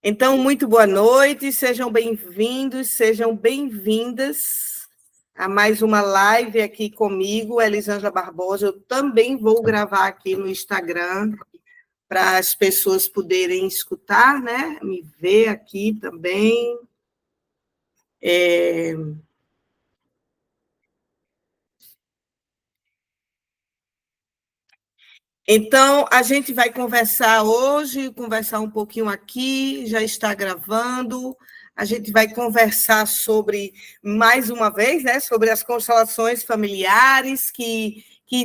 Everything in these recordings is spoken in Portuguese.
Então, muito boa noite, sejam bem-vindos, sejam bem-vindas a mais uma live aqui comigo, Elisângela Barbosa. Eu também vou gravar aqui no Instagram para as pessoas poderem escutar, né? Me ver aqui também. Então, a gente vai conversar hoje, conversar um pouquinho aqui, já está gravando. A gente vai conversar sobre, mais uma vez, né, sobre as constelações familiares, que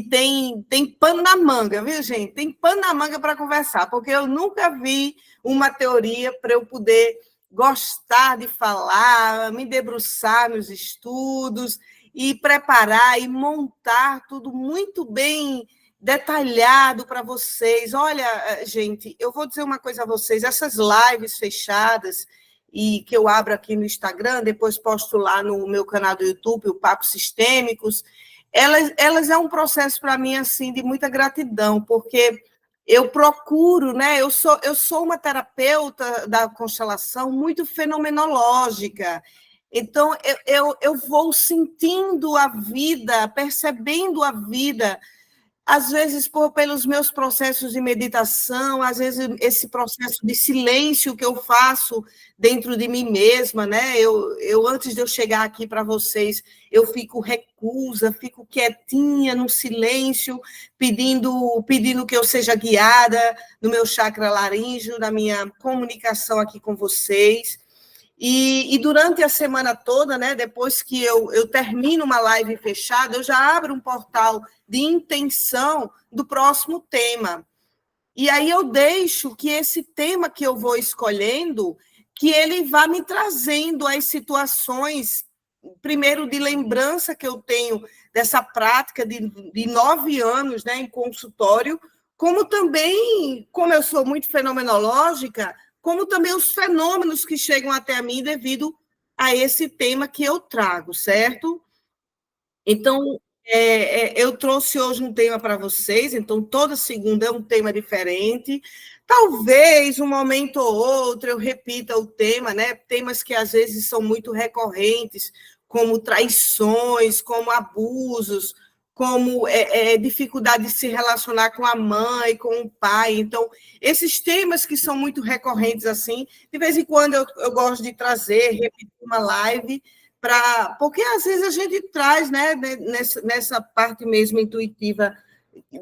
tem pano na manga, viu, gente? Tem pano na manga para conversar, porque eu nunca vi uma teoria para eu poder gostar de falar, me debruçar nos estudos e preparar e montar tudo muito bem detalhado para vocês. Olha, gente, eu vou dizer uma coisa a vocês, essas lives fechadas e que eu abro aqui no Instagram, depois posto lá no meu canal do YouTube, o Papo Sistêmicos, elas é um processo para mim assim de muita gratidão, porque eu procuro, né? Eu sou uma terapeuta da constelação muito fenomenológica. Então, eu vou sentindo a vida, percebendo a vida, às vezes pelos meus processos de meditação, às vezes esse processo de silêncio que eu faço dentro de mim mesma, né? Antes de eu chegar aqui para vocês, eu fico reclusa, fico quietinha no silêncio, pedindo que eu seja guiada no meu chakra laríngeo, na minha comunicação aqui com vocês. E durante a semana toda, né, depois que eu termino uma live fechada, eu já abro um portal de intenção do próximo tema. E aí eu deixo que esse tema que eu vou escolhendo, que ele vá me trazendo as situações, primeiro de lembrança que eu tenho dessa prática de 9 anos, né, em consultório, como também, como eu sou muito fenomenológica, como também os fenômenos que chegam até mim devido a esse tema que eu trago, certo? Então, eu trouxe hoje um tema para vocês, então toda segunda é um tema diferente. Talvez um momento ou outro eu repita o tema, né? Temas que às vezes são muito recorrentes, como traições, como abusos, como dificuldade de se relacionar com a mãe, com o pai. Então, esses temas que são muito recorrentes assim, de vez em quando eu gosto de trazer, repetir uma live, porque às vezes a gente traz, né, nessa parte mesmo intuitiva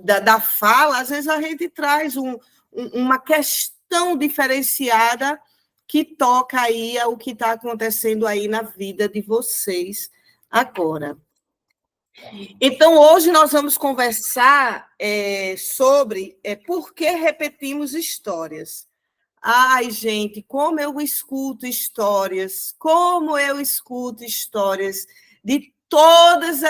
da fala, às vezes a gente traz uma questão diferenciada que toca aí ao que está acontecendo aí na vida de vocês agora. Então, hoje nós vamos conversar sobre por que repetimos histórias. Ai, gente, como eu escuto histórias de todas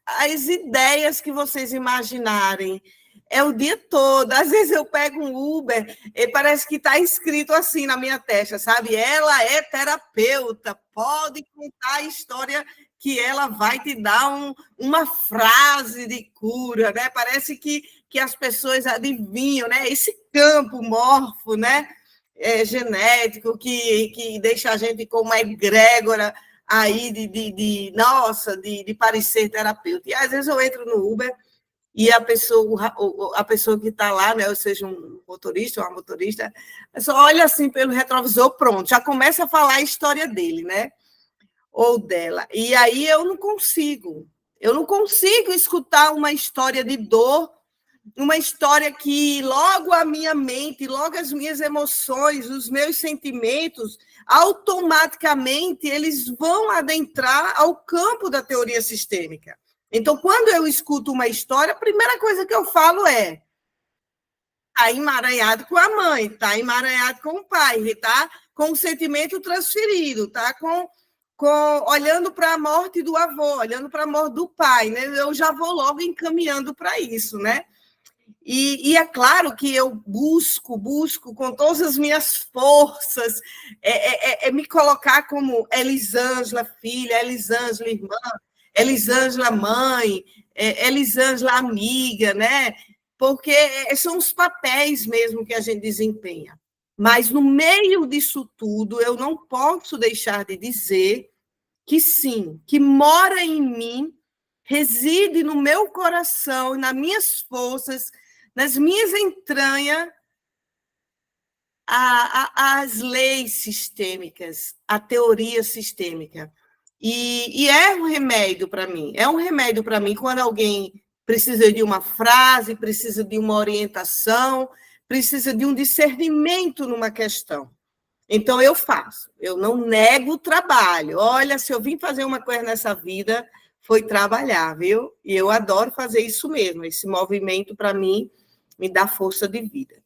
as ideias que vocês imaginarem. É o dia todo. Às vezes eu pego um Uber e parece que está escrito assim na minha testa, sabe? Ela é terapeuta, pode contar a história que ela vai te dar uma frase de cura, né? Parece que as pessoas adivinham, né? Esse campo morfo, né? Genético que deixa a gente com uma egrégora aí de parecer terapeuta. E às vezes eu entro no Uber e a pessoa que está lá, né, ou seja, um motorista ou uma motorista, só olha assim pelo retrovisor, pronto, já começa a falar a história dele, né? Ou dela. E aí eu não consigo escutar uma história de dor, uma história que logo a minha mente, logo as minhas emoções, os meus sentimentos, automaticamente eles vão adentrar ao campo da teoria sistêmica. Então, quando eu escuto uma história, a primeira coisa que eu falo é: está emaranhado com a mãe, está emaranhado com o pai, está com o sentimento transferido, está olhando para a morte do avô, olhando para a morte do pai, né? Eu já vou logo encaminhando para isso, né? E é claro que eu busco com todas as minhas forças me colocar como Elisângela filha, Elisângela irmã, Elisângela mãe, Elisângela amiga, né? Porque são os papéis mesmo que a gente desempenha. Mas, no meio disso tudo, eu não posso deixar de dizer que sim, que mora em mim, reside no meu coração, nas minhas forças, nas minhas entranhas, as leis sistêmicas, a teoria sistêmica. E é um remédio para mim. É um remédio para mim quando alguém precisa de uma frase, precisa de uma orientação, precisa de um discernimento numa questão. Então, eu faço. Eu não nego o trabalho. Olha, se eu vim fazer uma coisa nessa vida, foi trabalhar, viu? E eu adoro fazer isso mesmo. Esse movimento, para mim, me dá força de vida.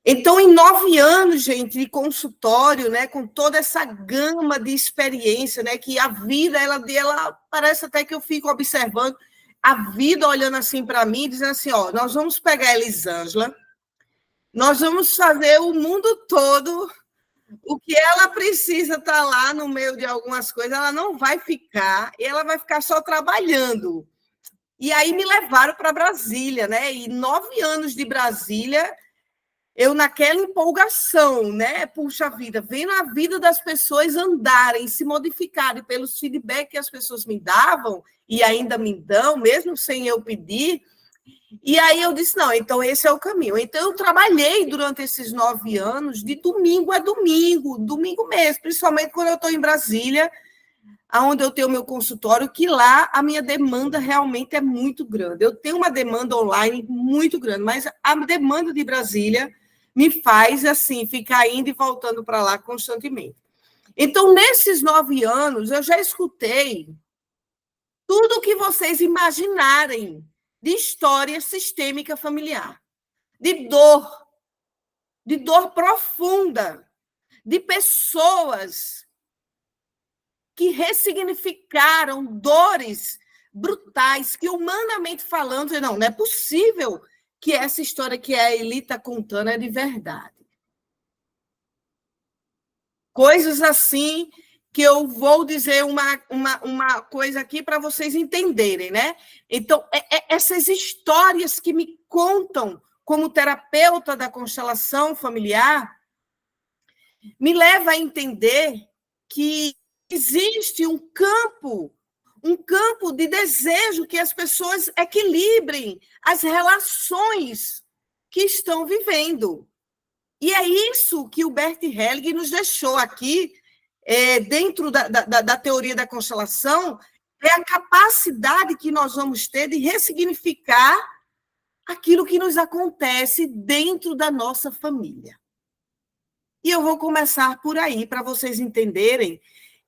Então, em 9 anos, gente, de consultório, né, com toda essa gama de experiência, né, que a vida, ela parece até que eu fico observando a vida olhando assim para mim, dizendo assim, ó, nós vamos pegar a Elisângela, nós vamos fazer o mundo todo, o que ela precisa estar lá no meio de algumas coisas, ela não vai ficar, e ela vai ficar só trabalhando. E aí me levaram para Brasília, né, e 9 anos de Brasília, eu naquela empolgação, né? Puxa vida, vendo a vida das pessoas andarem, se modificarem pelos feedback que as pessoas me davam e ainda me dão, mesmo sem eu pedir. E aí eu disse, não, então esse é o caminho. Então eu trabalhei durante esses 9 anos, de domingo a domingo, domingo mesmo, principalmente quando eu estou em Brasília, onde eu tenho meu consultório, que lá a minha demanda realmente é muito grande. Eu tenho uma demanda online muito grande, mas a demanda de Brasília me faz assim ficar indo e voltando para lá constantemente. Então, nesses 9 anos, eu já escutei tudo o que vocês imaginarem de história sistêmica familiar, de dor profunda, de pessoas que ressignificaram dores brutais, que humanamente falando, não é possível que essa história que a Eli está contando é de verdade. Coisas assim que eu vou dizer uma coisa aqui para vocês entenderem, né? Então, essas histórias que me contam como terapeuta da constelação familiar me leva a entender que existe um campo de desejo que as pessoas equilibrem as relações que estão vivendo. E é isso que o Bert Helling nos deixou aqui, dentro da teoria da constelação, é a capacidade que nós vamos ter de ressignificar aquilo que nos acontece dentro da nossa família. E eu vou começar por aí, para vocês entenderem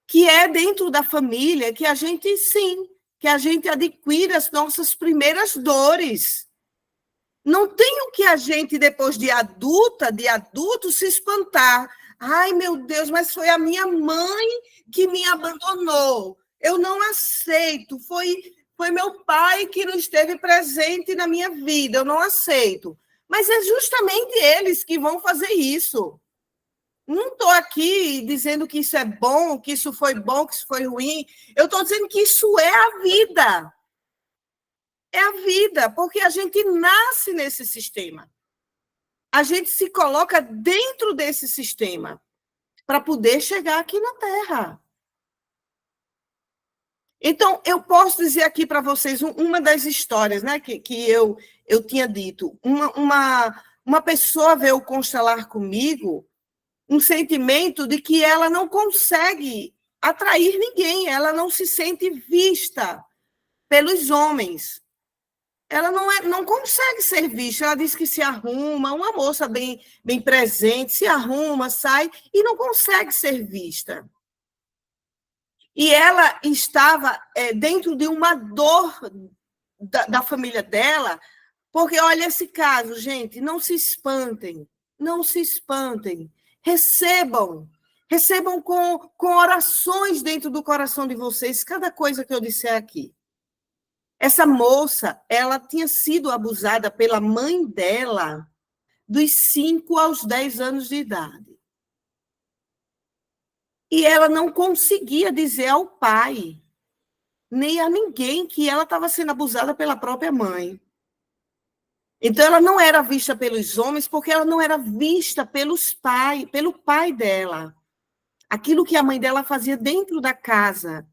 que é dentro da família que a gente, sim, que a gente adquire as nossas primeiras dores. Não tem o que a gente, depois de adulto, se espantar. Ai, meu Deus, mas foi a minha mãe que me abandonou. Eu não aceito. Foi meu pai que não esteve presente na minha vida. Eu não aceito. Mas é justamente eles que vão fazer isso. Não estou aqui dizendo que isso é bom, que isso foi bom, que isso foi ruim. Eu estou dizendo que isso é a vida. É a vida, porque a gente nasce nesse sistema. A gente se coloca dentro desse sistema para poder chegar aqui na Terra. Então, eu posso dizer aqui para vocês uma das histórias, né, que eu tinha dito. Uma pessoa veio constelar comigo um sentimento de que ela não consegue atrair ninguém, ela não se sente vista pelos homens. Ela não consegue ser vista. Ela diz que se arruma, uma moça bem presente, se arruma, sai e não consegue ser vista. E ela estava dentro de uma dor da família dela, porque, olha esse caso, gente, não se espantem, não se espantem. Recebam com orações dentro do coração de vocês cada coisa que eu disser aqui. Essa moça, ela tinha sido abusada pela mãe dela dos 5 aos 10 anos de idade. E ela não conseguia dizer ao pai, nem a ninguém, que ela estava sendo abusada pela própria mãe. Então, ela não era vista pelos homens porque ela não era vista pelo pai dela. Aquilo que a mãe dela fazia dentro da casa.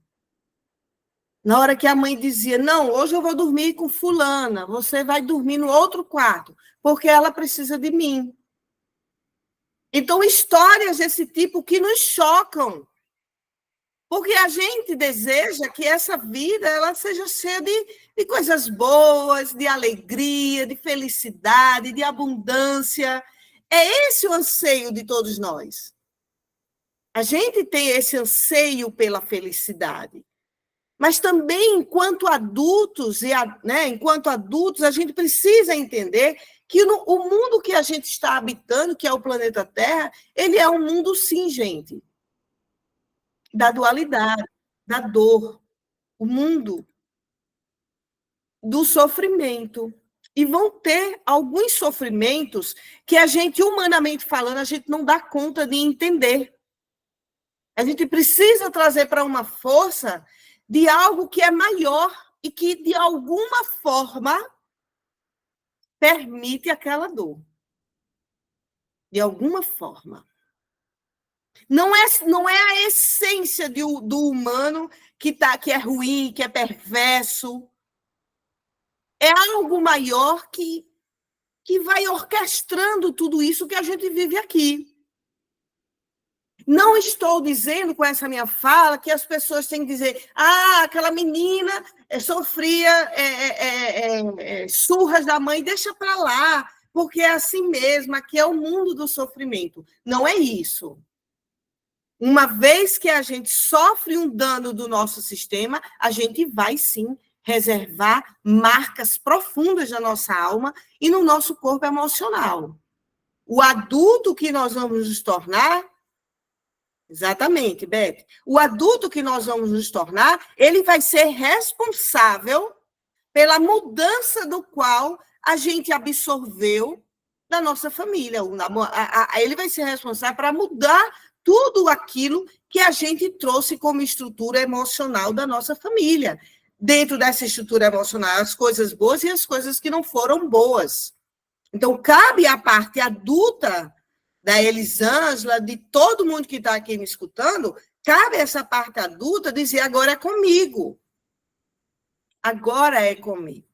Na hora que a mãe dizia, não, hoje eu vou dormir com fulana, você vai dormir no outro quarto, porque ela precisa de mim. Então, histórias desse tipo que nos chocam. Porque a gente deseja que essa vida ela seja cheia de coisas boas, de alegria, de felicidade, de abundância. É esse o anseio de todos nós. A gente tem esse anseio pela felicidade. Mas também, enquanto adultos, enquanto adultos, a gente precisa entender que o mundo que a gente está habitando, que é o planeta Terra, ele é um mundo, sim, gente, da dualidade, da dor, o mundo do sofrimento. E vão ter alguns sofrimentos que a gente, humanamente falando, a gente não dá conta de entender. A gente precisa trazer para uma força de algo que é maior e que, de alguma forma, permite aquela dor. De alguma forma. Não é a essência do humano que é ruim, que é perverso. É algo maior que vai orquestrando tudo isso que a gente vive aqui. Não estou dizendo com essa minha fala que as pessoas têm que dizer aquela menina sofria surras da mãe, deixa para lá, porque é assim mesmo, aqui é o mundo do sofrimento. Não é isso. Uma vez que a gente sofre um dano do nosso sistema, a gente vai, sim, reservar marcas profundas na nossa alma e no nosso corpo emocional. O adulto que nós vamos nos tornar... Exatamente, Beth. O adulto que nós vamos nos tornar, ele vai ser responsável pela mudança do qual a gente absorveu da nossa família. Ele vai ser responsável para mudar tudo aquilo que a gente trouxe como estrutura emocional da nossa família. Dentro dessa estrutura emocional, as coisas boas e as coisas que não foram boas. Então, cabe à parte adulta da Elisângela, de todo mundo que está aqui me escutando, cabe essa parte adulta dizer, agora é comigo. Agora é comigo.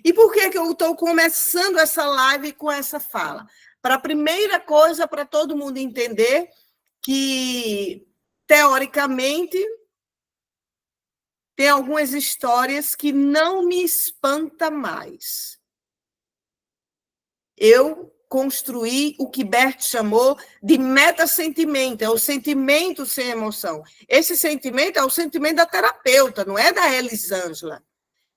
E por que eu estou começando essa live com essa fala? Para a primeira coisa, para todo mundo entender que, teoricamente, tem algumas histórias que não me espanta mais. Eu construir o que Bert chamou de metassentimento, é o sentimento sem emoção. Esse sentimento é o sentimento da terapeuta, não é da Elisângela.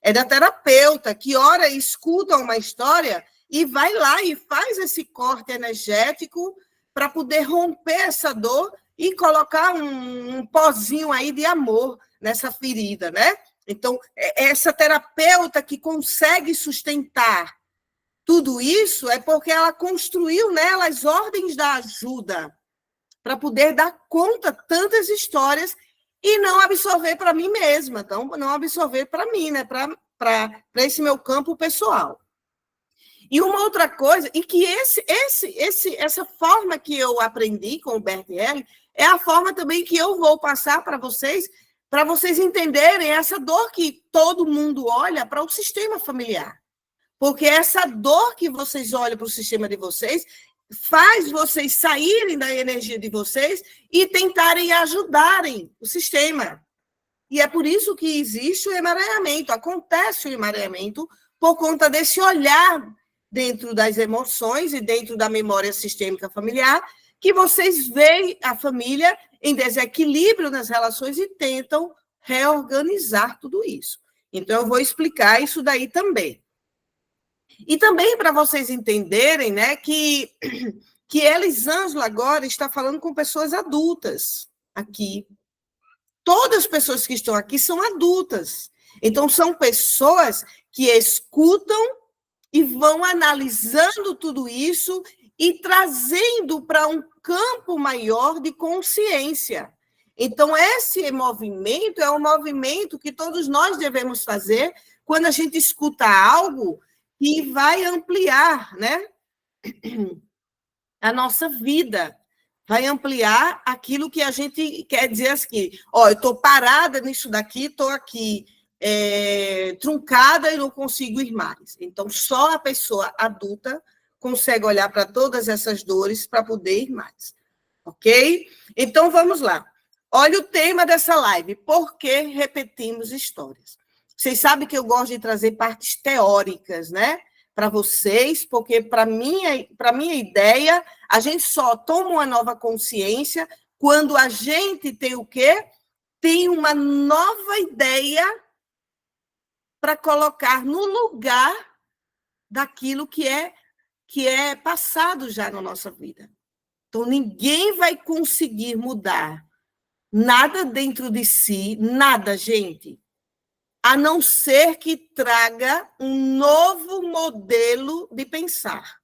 É da terapeuta, que ora escuta uma história e vai lá e faz esse corte energético para poder romper essa dor e colocar um pozinho aí de amor nessa ferida, né? Então, essa terapeuta que consegue sustentar tudo isso é porque ela construiu nela as ordens da ajuda para poder dar conta tantas histórias e não absorver para mim mesma, então não absorver para mim, né? Para esse meu campo pessoal. E uma outra coisa, e que essa forma que eu aprendi com o Bert Helling é a forma também que eu vou passar para vocês entenderem essa dor que todo mundo olha para o sistema familiar. Porque essa dor que vocês olham para o sistema de vocês faz vocês saírem da energia de vocês e tentarem ajudarem o sistema. E é por isso que existe o emaranhamento, acontece o emaranhamento por conta desse olhar dentro das emoções e dentro da memória sistêmica familiar, que vocês veem a família em desequilíbrio nas relações e tentam reorganizar tudo isso. Então, eu vou explicar isso daí também. E também para vocês entenderem, né, que Elisângela agora está falando com pessoas adultas aqui. Todas as pessoas que estão aqui são adultas. Então, são pessoas que escutam e vão analisando tudo isso e trazendo para um campo maior de consciência. Então, esse movimento é um movimento que todos nós devemos fazer quando a gente escuta algo que vai ampliar, né, a nossa vida, vai ampliar aquilo que a gente quer dizer assim, ó, eu estou parada nisso daqui, estou aqui truncada e não consigo ir mais. Então, só a pessoa adulta consegue olhar para todas essas dores para poder ir mais, ok? Então, vamos lá. Olha o tema dessa live, por que repetimos histórias? Vocês sabem que eu gosto de trazer partes teóricas, né? Para vocês, porque para minha ideia, a gente só toma uma nova consciência quando a gente tem o quê? Tem uma nova ideia para colocar no lugar daquilo que é passado já na nossa vida. Então, ninguém vai conseguir mudar nada dentro de si, nada, gente, a não ser que traga um novo modelo de pensar.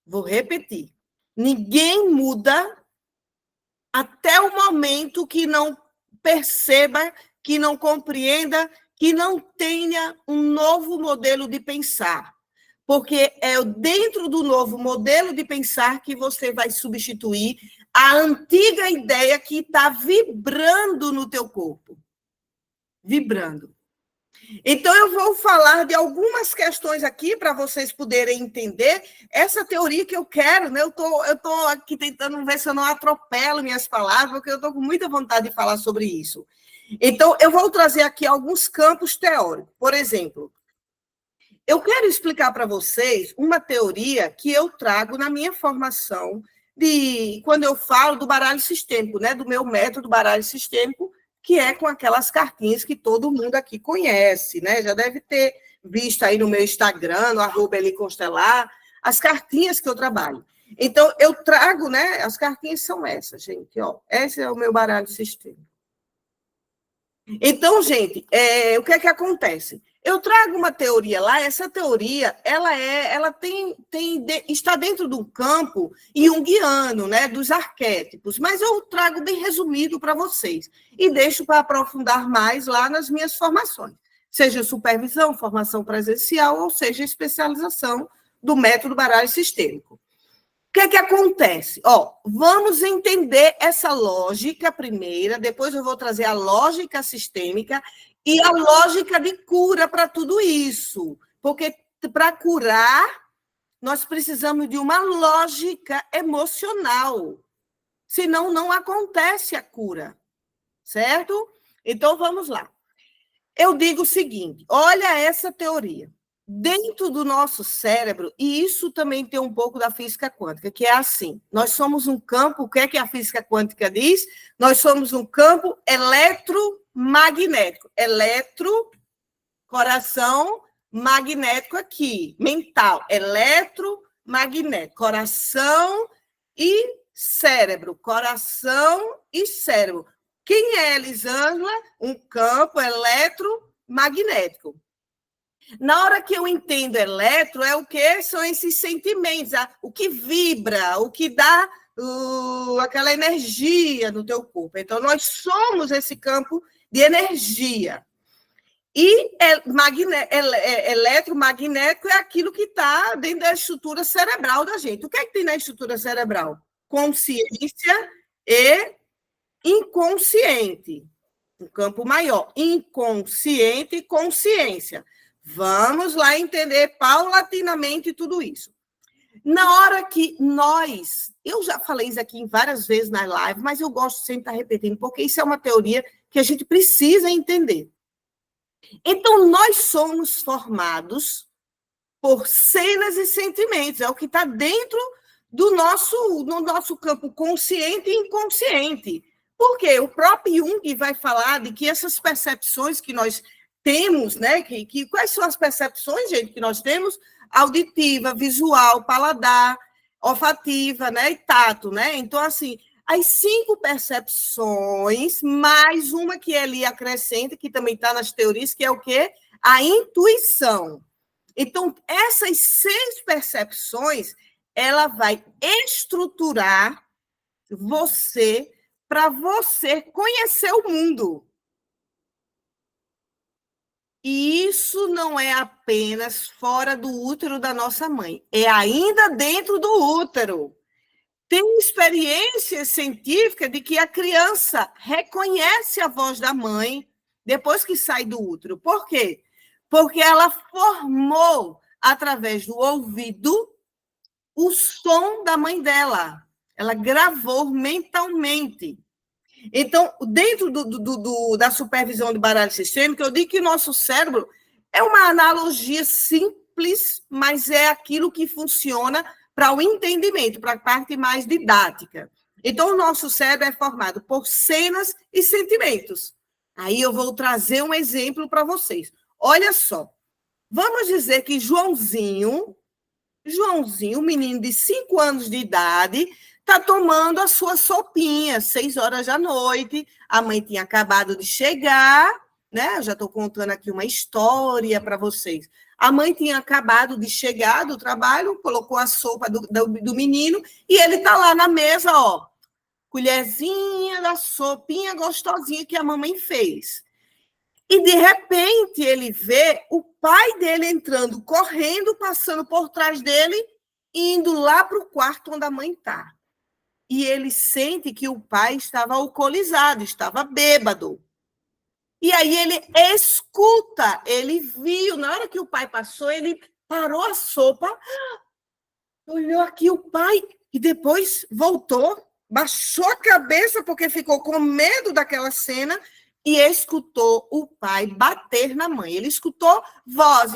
Vou repetir. Ninguém muda até o momento que não perceba, que não compreenda, que não tenha um novo modelo de pensar. Porque é dentro do novo modelo de pensar que você vai substituir a antiga ideia que está vibrando no teu corpo. Vibrando. Então, eu vou falar de algumas questões aqui para vocês poderem entender essa teoria que eu quero, né? Eu tô aqui tentando ver se eu não atropelo minhas palavras, porque eu estou com muita vontade de falar sobre isso. Então, eu vou trazer aqui alguns campos teóricos. Por exemplo, eu quero explicar para vocês uma teoria que eu trago na minha formação quando eu falo do baralho sistêmico, né? Do meu método baralho sistêmico, que é com aquelas cartinhas que todo mundo aqui conhece, né? Já deve ter visto aí no meu Instagram, no @eliconstelar, as cartinhas que eu trabalho. Então, eu trago, né? As cartinhas são essas, gente, ó. Esse é o meu baralho sistêmico. Então, gente, o que é que acontece? Eu trago uma teoria lá, essa teoria, está dentro do campo junguiano, né, dos arquétipos, mas eu trago bem resumido para vocês e deixo para aprofundar mais lá nas minhas formações, seja supervisão, formação presencial, ou seja, especialização do método baralho sistêmico. O que é que acontece? Vamos entender essa lógica primeira, depois eu vou trazer a lógica sistêmica e a lógica de cura para tudo isso. Porque para curar, nós precisamos de uma lógica emocional. Senão, não acontece a cura. Certo? Então, vamos lá. Eu digo o seguinte, olha essa teoria. Dentro do nosso cérebro, e isso também tem um pouco da física quântica, que é assim, nós somos um campo, o que é que a física quântica diz? Nós somos um campo eletromagnético. Coração, magnético aqui, mental, eletromagnético, coração e cérebro, coração e cérebro. Quem é, Elisângela? Um campo eletromagnético. Na hora que eu entendo eletro, é o que? São esses sentimentos, o que vibra, o que dá aquela energia no teu corpo. Então, nós somos esse campo de energia. E eletromagnético é aquilo que está dentro da estrutura cerebral da gente. O que é que tem na estrutura cerebral? Consciência e inconsciente. Um campo maior. Inconsciente e consciência. Vamos lá entender paulatinamente tudo isso. Na hora que eu já falei isso aqui várias vezes na live, mas eu gosto sempre de estar repetindo, porque isso é uma teoria que a gente precisa entender. Então, nós somos formados por cenas e sentimentos, é o que está dentro do nosso campo consciente e inconsciente. Porque o próprio Jung vai falar de que essas percepções que nós temos, né? Quais são as percepções, gente, que nós temos? Auditiva, visual, paladar, olfativa, né? E tato, né? Então, assim, as 5 percepções, mais uma que ele acrescenta, que também está nas teorias, que é o quê? A intuição. Então, essas 6 percepções, ela vai estruturar você para você conhecer o mundo. E isso não é apenas fora do útero da nossa mãe, é ainda dentro do útero. Tem experiência científica de que a criança reconhece a voz da mãe depois que sai do útero. Por quê? Porque ela formou, através do ouvido, o som da mãe dela. Ela gravou mentalmente. Então, dentro da supervisão de baralho sistêmico, eu digo que o nosso cérebro é uma analogia simples, mas é aquilo que funciona para o entendimento, para a parte mais didática. Então, o nosso cérebro é formado por cenas e sentimentos. Aí eu vou trazer um exemplo para vocês. Olha só, vamos dizer que Joãozinho, um menino de 5 anos de idade, está tomando a sua sopinha, 6 horas da noite. A mãe tinha acabado de chegar, né? Eu já estou contando aqui uma história para vocês. A mãe tinha acabado de chegar do trabalho, colocou a sopa do menino e ele está lá na mesa, ó, colherzinha da sopinha gostosinha que a mamãe fez. E, de repente, ele vê o pai dele entrando, correndo, passando por trás dele, indo lá para o quarto onde a mãe está. E ele sente que o pai estava alcoolizado, estava bêbado. E aí ele escuta, ele viu, na hora que o pai passou, ele parou a sopa, olhou aqui o pai e depois voltou, baixou a cabeça porque ficou com medo daquela cena e escutou o pai bater na mãe. Ele escutou voz,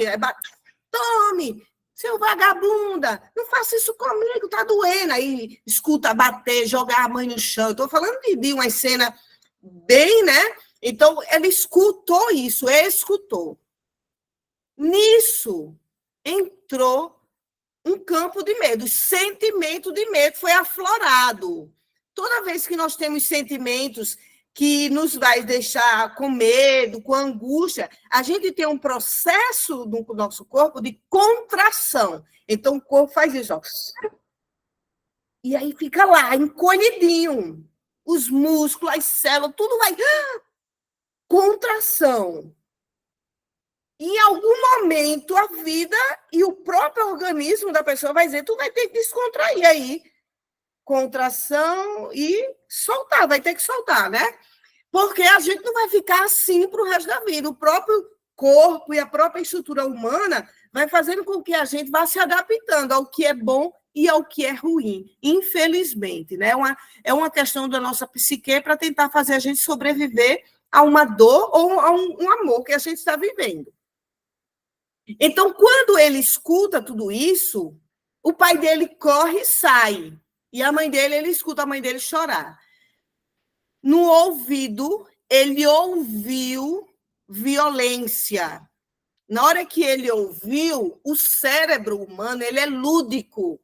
tome, seu vagabunda, não faça isso comigo, tá doendo. Aí escuta bater, jogar a mãe no chão. Estou falando de uma cena bem, né? Então, ele escutou isso, escutou. Nisso, entrou um campo de medo, sentimento de medo foi aflorado. Toda vez que nós temos sentimentos que nos vai deixar com medo, com angústia, a gente tem um processo no nosso corpo de contração. Então, o corpo faz isso, ó. E aí fica lá, encolhidinho. Os músculos, as células, tudo vai... Contração. Em algum momento, a vida e o próprio organismo da pessoa vai dizer, tu vai ter que descontrair aí. Contração e soltar, vai ter que soltar, né? Porque a gente não vai ficar assim para o resto da vida. O próprio corpo e a própria estrutura humana vai fazendo com que a gente vá se adaptando ao que é bom e ao que é ruim, infelizmente, né? É uma questão da nossa psique para tentar fazer a gente sobreviver a uma dor ou a um amor que a gente está vivendo. Então, quando ele escuta tudo isso, o pai dele corre e sai. E a mãe dele, ele escuta a mãe dele chorar. No ouvido, ele ouviu violência. Na hora que ele ouviu, o cérebro humano, ele é lúdico.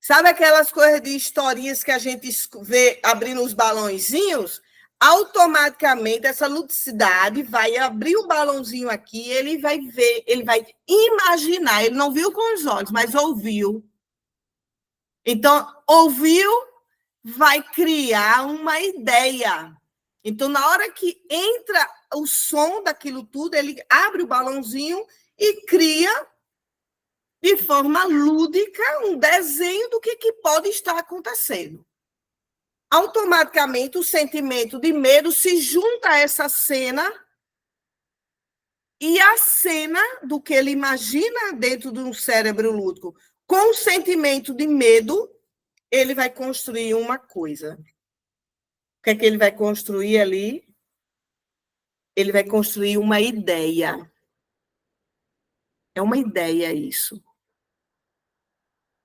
Sabe aquelas coisas de historinhas que a gente vê abrindo os balãozinhos? Automaticamente, essa ludicidade vai abrir um balãozinho aqui, ele vai ver, ele vai imaginar. Ele não viu com os olhos, mas ouviu. Então, ouviu, vai criar uma ideia. Então, na hora que entra o som daquilo tudo, ele abre o balãozinho e cria, de forma lúdica, um desenho do que pode estar acontecendo. Automaticamente, o sentimento de medo se junta a essa cena e a cena do que ele imagina dentro de um cérebro lúdico com o sentimento de medo, ele vai construir uma coisa. O que é que ele vai construir ali? Ele vai construir uma ideia. É uma ideia isso.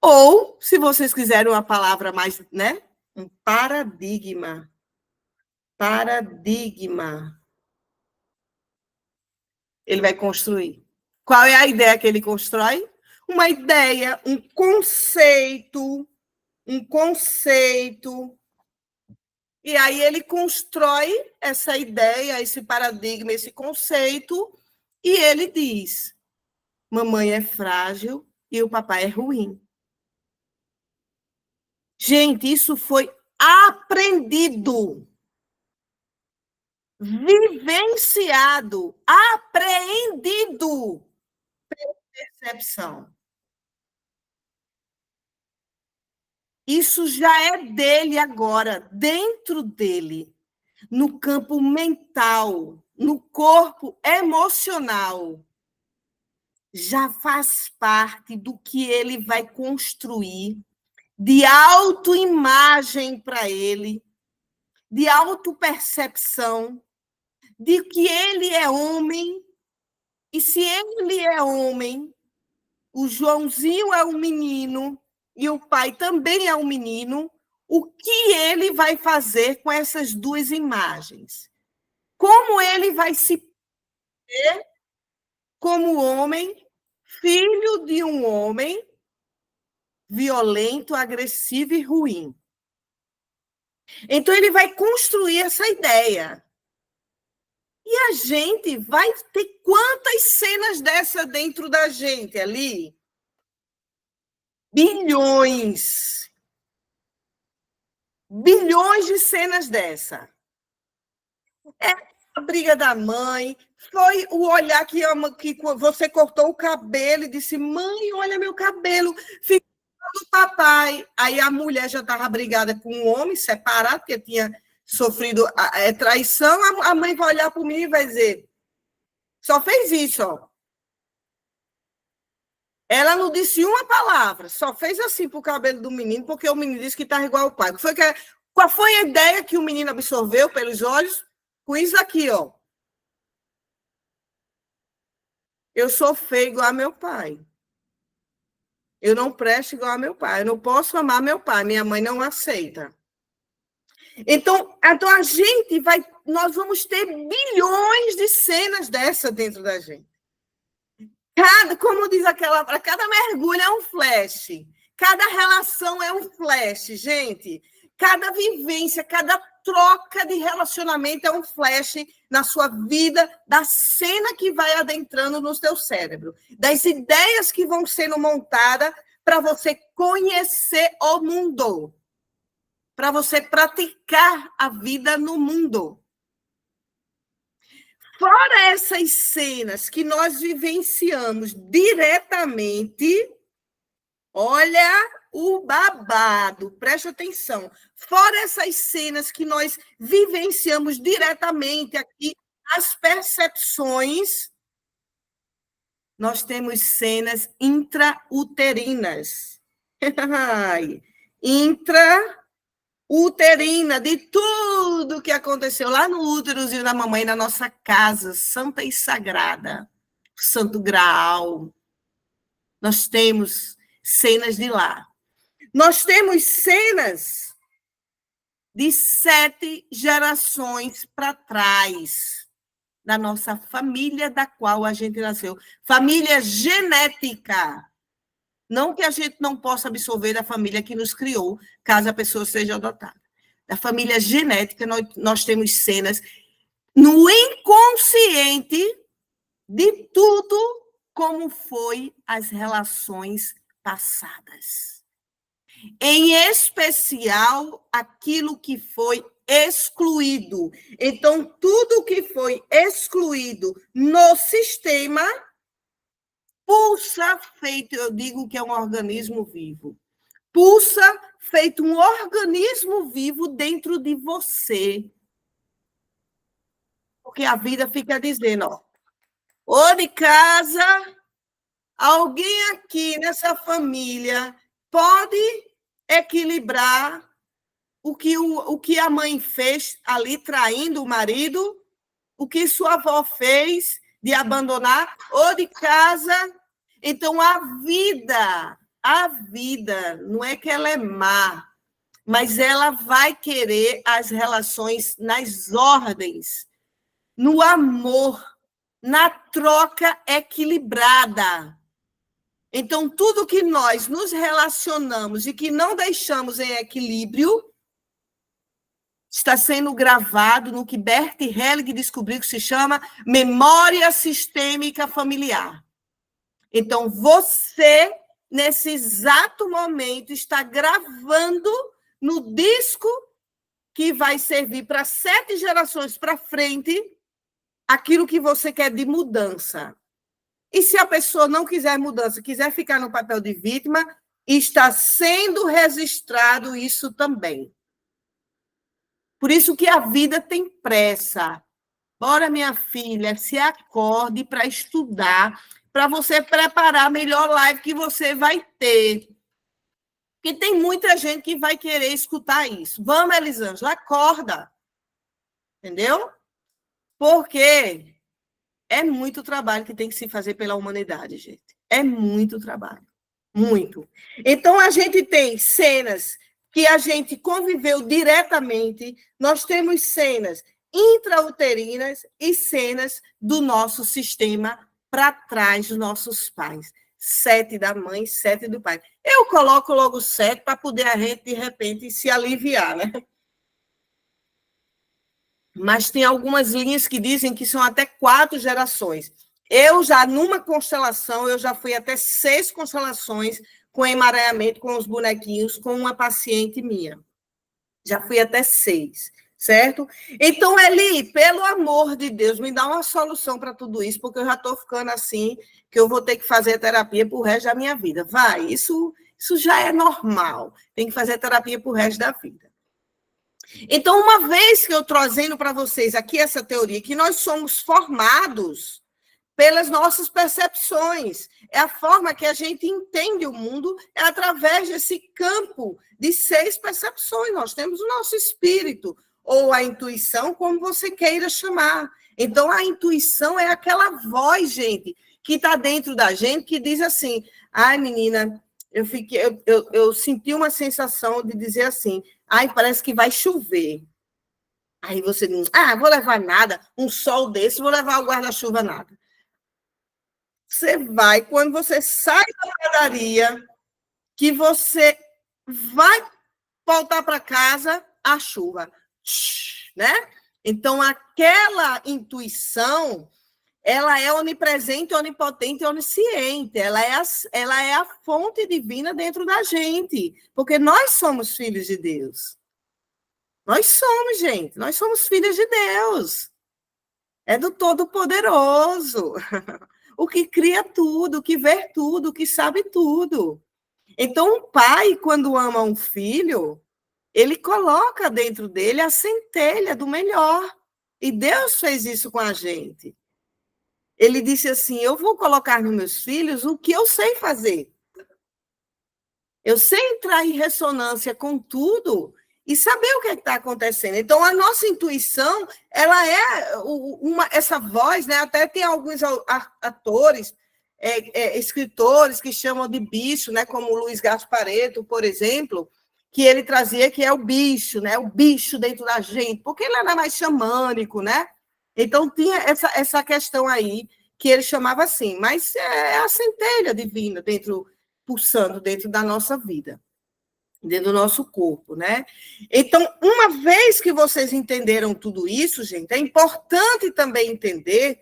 Ou, se vocês quiserem uma palavra mais, né? Um paradigma. Paradigma. Ele vai construir. Qual é a ideia que ele constrói? Uma ideia, um conceito. E aí ele constrói essa ideia, esse paradigma, esse conceito, e ele diz: mamãe é frágil e o papai é ruim. Gente, isso foi aprendido. vivenciado, apreendido percepção. Isso já é dele agora, dentro dele, no campo mental, no corpo emocional. Já faz parte do que ele vai construir de autoimagem para ele, de autopercepção, de que ele é homem, e se ele é homem, o Joãozinho é um menino e o pai também é um menino, o que ele vai fazer com essas duas imagens? Como ele vai se ver como homem, filho de um homem violento, agressivo e ruim? Então, ele vai construir essa ideia. E a gente vai ter quantas cenas dessa dentro da gente ali? Bilhões. Bilhões de cenas dessa. É a briga da mãe, foi o olhar que você cortou o cabelo e disse: mãe, olha meu cabelo, ficou do papai. Aí a mulher já estava brigada com o homem, separado, porque tinha sofrido traição. A mãe vai olhar para o menino e vai dizer: só fez isso, ó. Ela não disse uma palavra, só fez assim para o cabelo do menino, porque o menino disse que estava igual ao pai. Qual foi a ideia que o menino absorveu pelos olhos? Com isso aqui, ó. Eu sou feio igual a meu pai. Eu não presto igual a meu pai. Eu não posso amar meu pai. Minha mãe não aceita. Então a gente nós vamos ter bilhões de cenas dessa dentro da gente. Como diz aquela, cada mergulho é um flash. Cada relação é um flash, gente. Cada vivência, cada troca de relacionamento é um flash na sua vida, da cena que vai adentrando no seu cérebro, das ideias que vão sendo montadas para você conhecer o mundo, para você praticar a vida no mundo. Fora essas cenas que nós vivenciamos diretamente, olha o babado, preste atenção. Fora essas cenas que nós vivenciamos diretamente aqui, as percepções, nós temos cenas intrauterinas. Intrauterina, de tudo que aconteceu lá no úterozinho da mamãe, na nossa casa, santa e sagrada, Santo Graal. Nós temos cenas de lá. Nós temos cenas de 7 gerações para trás, da nossa família da qual a gente nasceu. Família genética. Não que a gente não possa absorver da família que nos criou, caso a pessoa seja adotada. Da família genética, nós temos cenas no inconsciente de tudo como foi as relações passadas. Em especial, aquilo que foi excluído. Então, tudo que foi excluído no sistema pulsa feito, eu digo que é um organismo vivo. Pulsa feito um organismo vivo dentro de você. Porque a vida fica dizendo, ó, ô de casa, alguém aqui nessa família pode equilibrar o que a mãe fez ali traindo o marido, o que sua avó fez de abandonar, ou de casa. Então, a vida, não é que ela é má, mas ela vai querer as relações nas ordens, no amor, na troca equilibrada. Então, tudo que nós nos relacionamos e que não deixamos em equilíbrio está sendo gravado no que Bert Helling descobriu que se chama memória sistêmica familiar. Então, você, nesse exato momento, está gravando no disco que vai servir para 7 gerações para frente aquilo que você quer de mudança. E se a pessoa não quiser mudança, quiser ficar no papel de vítima, está sendo registrado isso também. Por isso que a vida tem pressa. Bora, minha filha, se acorde para estudar, para você preparar a melhor live que você vai ter. Porque tem muita gente que vai querer escutar isso. Vamos, Elisângela, acorda. Entendeu? Porque é muito trabalho que tem que se fazer pela humanidade, gente. É muito trabalho. Muito. Então, a gente tem cenas que a gente conviveu diretamente, nós temos cenas intrauterinas e cenas do nosso sistema para trás dos nossos pais. 7 da mãe, 7 do pai. Eu coloco logo 7 para poder a gente, de repente, se aliviar, né? Mas tem algumas linhas que dizem que são até 4 gerações. Eu já, numa constelação, eu já fui até 6 constelações com emaranhamento, com os bonequinhos, com uma paciente minha. Já fui até 6, certo? Então, Eli, pelo amor de Deus, me dá uma solução para tudo isso, porque eu já estou ficando assim, que eu vou ter que fazer terapia para o resto da minha vida. Vai, isso já é normal. Tem que fazer terapia para o resto da vida. Então, uma vez que eu trazendo para vocês aqui essa teoria, que nós somos formados pelas nossas percepções, é a forma que a gente entende o mundo, é através desse campo de 6 percepções. Nós temos o nosso espírito, ou a intuição, como você queira chamar. Então, a intuição é aquela voz, gente, que está dentro da gente, que diz assim, ai, menina, eu senti uma sensação de dizer assim, ai, parece que vai chover. Aí você diz, vou levar nada, um sol desse, vou levar o guarda-chuva nada. Você vai, quando você sai da padaria, que você vai voltar para casa, a chuva, né? Então, aquela intuição, ela é onipresente, onipotente e onisciente. Ela é a fonte divina dentro da gente, porque nós somos filhos de Deus. Nós somos, gente. Nós somos filhos de Deus. É do Todo-Poderoso. O que cria tudo, o que vê tudo, o que sabe tudo. Então, um pai, quando ama um filho, ele coloca dentro dele a centelha do melhor. E Deus fez isso com a gente. Ele disse assim, eu vou colocar nos meus filhos o que eu sei fazer. Eu sei entrar em ressonância com tudo e saber o que está acontecendo. Então, a nossa intuição, ela é essa voz, né? Até tem alguns atores, escritores que chamam de bicho, né? Como o Luiz Gasparetto, por exemplo, que ele trazia que é o bicho, né? O bicho dentro da gente, porque ele era mais xamânico, né? Então, tinha essa questão aí, que ele chamava assim, mas é a centelha divina pulsando dentro da nossa vida, dentro do nosso corpo, né? Então, uma vez que vocês entenderam tudo isso, gente, é importante também entender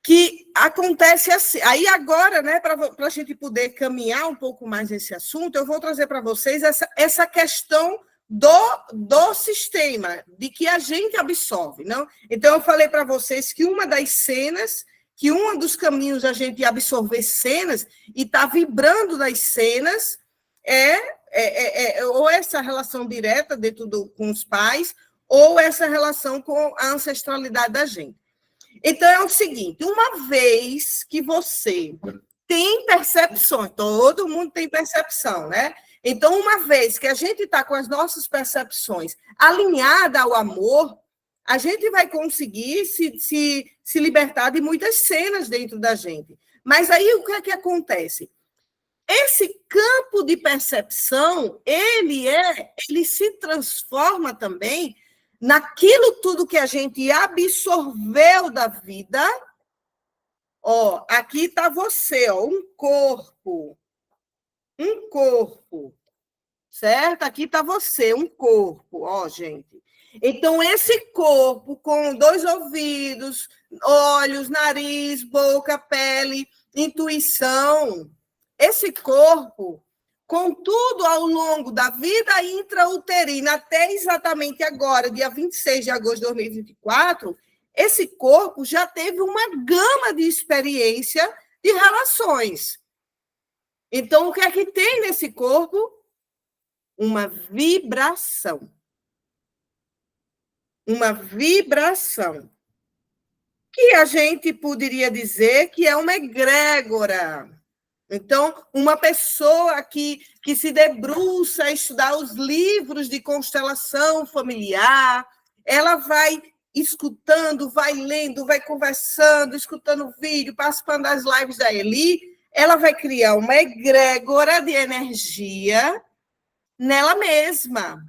que acontece assim. Aí agora, né, para a gente poder caminhar um pouco mais nesse assunto, eu vou trazer para vocês essa questão do sistema, de que a gente absorve, não? Então, eu falei para vocês que uma das cenas, que um dos caminhos a gente absorver cenas e estar vibrando nas cenas ou essa relação direta dentro com os pais, ou essa relação com a ancestralidade da gente. Então, é o seguinte, uma vez que você tem percepções, todo mundo tem percepção, né? Então, uma vez que a gente está com as nossas percepções alinhadas ao amor, a gente vai conseguir se libertar de muitas cenas dentro da gente. Mas aí, o que é que acontece? Esse campo de percepção, ele se transforma também naquilo tudo que a gente absorveu da vida. Ó, aqui está você, ó, um corpo, certo? Aqui está você, um corpo, ó, gente. Então, esse corpo com 2 ouvidos, olhos, nariz, boca, pele, intuição, esse corpo, Contudo, ao longo da vida intrauterina, até exatamente agora, dia 26 de agosto de 2024, esse corpo já teve uma gama de experiência de relações. Então, o que é que tem nesse corpo? Uma vibração. Uma vibração. Que a gente poderia dizer que é uma egrégora. Então, uma pessoa que se debruça a estudar os livros de constelação familiar, ela vai escutando, vai lendo, vai conversando, escutando vídeo, participando das lives da Eli, ela vai criar uma egrégora de energia nela mesma.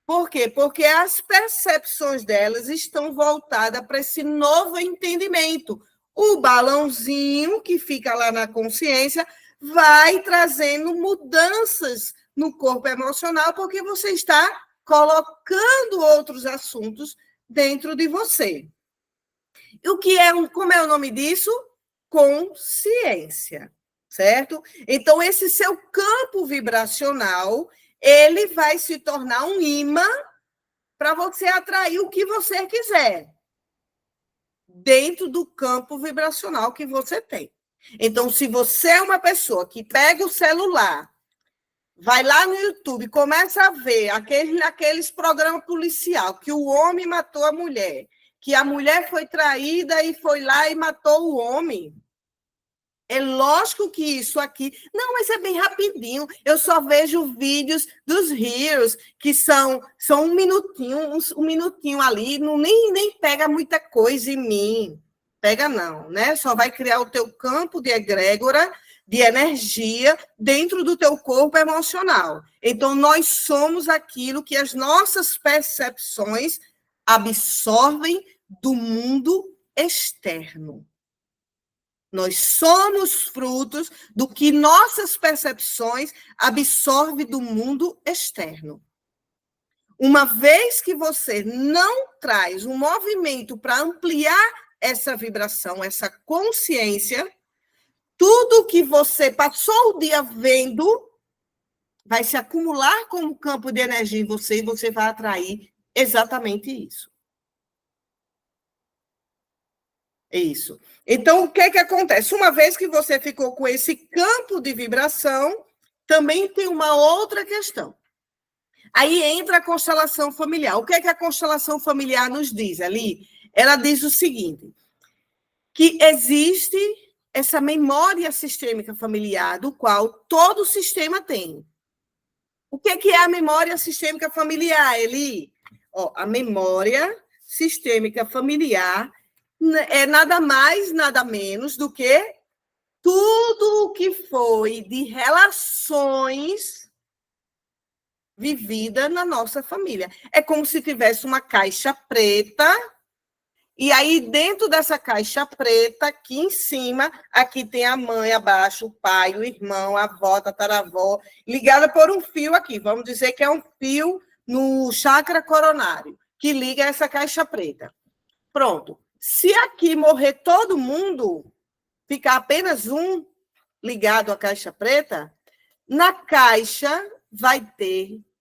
Por quê? Porque as percepções delas estão voltadas para esse novo entendimento. O balãozinho que fica lá na consciência vai trazendo mudanças no corpo emocional, porque você está colocando outros assuntos dentro de você. E o que é, como é o nome disso? Consciência, certo? Então, esse seu campo vibracional, ele vai se tornar um imã para você atrair o que você quiser dentro do campo vibracional que você tem. Então, se você é uma pessoa que pega o celular, vai lá no YouTube, começa a ver aqueles programas policial que o homem matou a mulher, que a mulher foi traída e foi lá e matou o homem. É lógico que isso aqui... Não, mas é bem rapidinho. Eu só vejo vídeos dos Heroes, que são um minutinho ali, não, nem pega muita coisa em mim. Pega não, né? Só vai criar o teu campo de egrégora, de energia, dentro do teu corpo emocional. Então, nós somos aquilo que as nossas percepções absorvem do mundo externo. Nós somos frutos do que nossas percepções absorvem do mundo externo. Uma vez que você não traz um movimento para ampliar essa vibração, essa consciência, tudo que você passou o dia vendo vai se acumular como campo de energia em você e você vai atrair exatamente isso. Isso. Então, o que acontece? Uma vez que você ficou com esse campo de vibração, também tem uma outra questão. Aí entra a constelação familiar. O que a constelação familiar nos diz ali? Ela diz o seguinte, que existe essa memória sistêmica familiar, do qual todo sistema tem. O que é a memória sistêmica familiar, Eli? A memória sistêmica familiar é nada mais, nada menos do que tudo o que foi de relações vividas na nossa família. É como se tivesse uma caixa preta, e aí dentro dessa caixa preta, aqui em cima, aqui tem a mãe, abaixo, o pai, o irmão, a avó, a tataravó, ligada por um fio aqui. Vamos dizer que é um fio no chakra coronário, que liga essa caixa preta. Pronto. Se aqui morrer todo mundo, ficar apenas um ligado à caixa preta, na caixa vai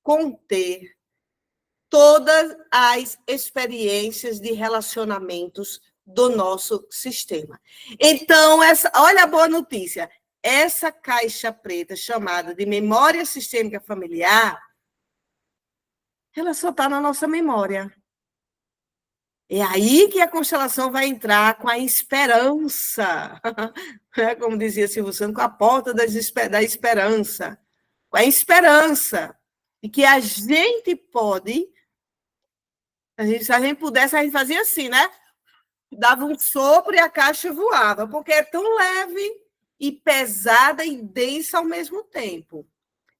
conter todas as experiências de relacionamentos do nosso sistema. Então, olha a boa notícia, essa caixa preta chamada de memória sistêmica familiar, ela só está na nossa memória. É aí que a constelação vai entrar com a esperança, como dizia Silvio Santos, com a porta da esperança, com a esperança de que a gente pode, se a gente pudesse, a gente fazia assim, né? Dava um sopro e a caixa voava, porque é tão leve e pesada e densa ao mesmo tempo.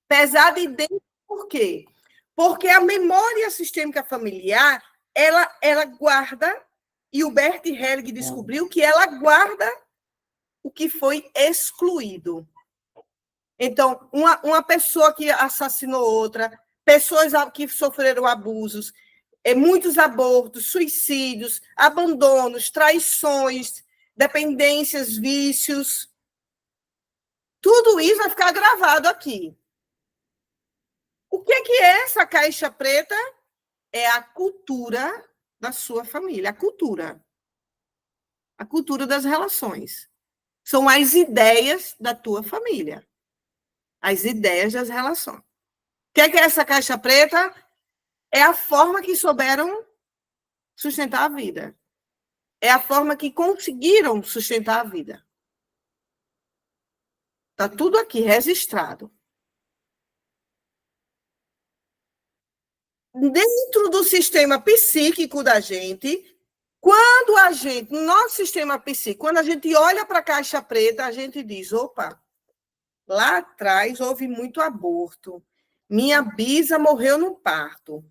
Pesada e densa por quê? Porque a memória sistêmica familiar ela guarda, e o Bert Helling descobriu que ela guarda o que foi excluído. Então, uma pessoa que assassinou outra, pessoas que sofreram abusos, muitos abortos, suicídios, abandonos, traições, dependências, vícios. Tudo isso vai ficar gravado aqui. O que é essa caixa preta? É a cultura da sua família, a cultura das relações. São as ideias da tua família, as ideias das relações. O que é essa caixa preta? É a forma que souberam sustentar a vida. É a forma que conseguiram sustentar a vida. Está tudo aqui registrado. Dentro do sistema psíquico da gente, quando a gente, no nosso sistema psíquico, quando a gente olha para a caixa preta, a gente diz, opa, lá atrás houve muito aborto. Minha bisa morreu no parto.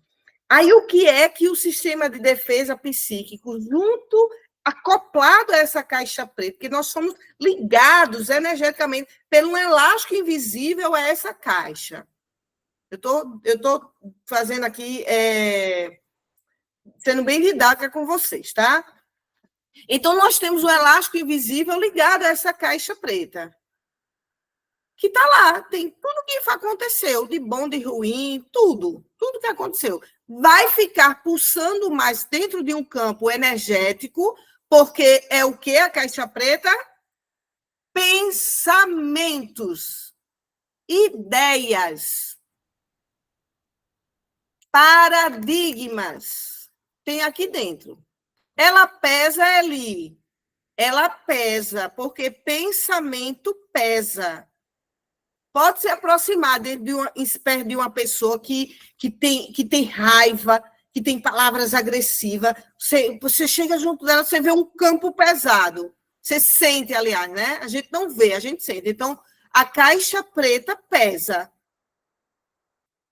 Aí o que é que o sistema de defesa psíquico, junto, acoplado a essa caixa preta, porque nós somos ligados energeticamente pelo elástico invisível a essa caixa. Eu tô fazendo aqui, sendo bem didática com vocês, tá? Então, nós temos o elástico invisível ligado a essa caixa preta, que está lá, tem tudo que aconteceu, de bom, de ruim, tudo que aconteceu. Vai ficar pulsando mais dentro de um campo energético, porque é o que a caixa preta? Pensamentos, ideias, paradigmas. Tem aqui dentro. Ela pesa, Eli. Ela pesa, porque pensamento pesa. Pode se aproximar perto de uma pessoa que tem raiva, que tem palavras agressivas. Você chega junto dela, você vê um campo pesado. Você sente, aliás, né? A gente não vê, a gente sente. Então, a caixa preta pesa.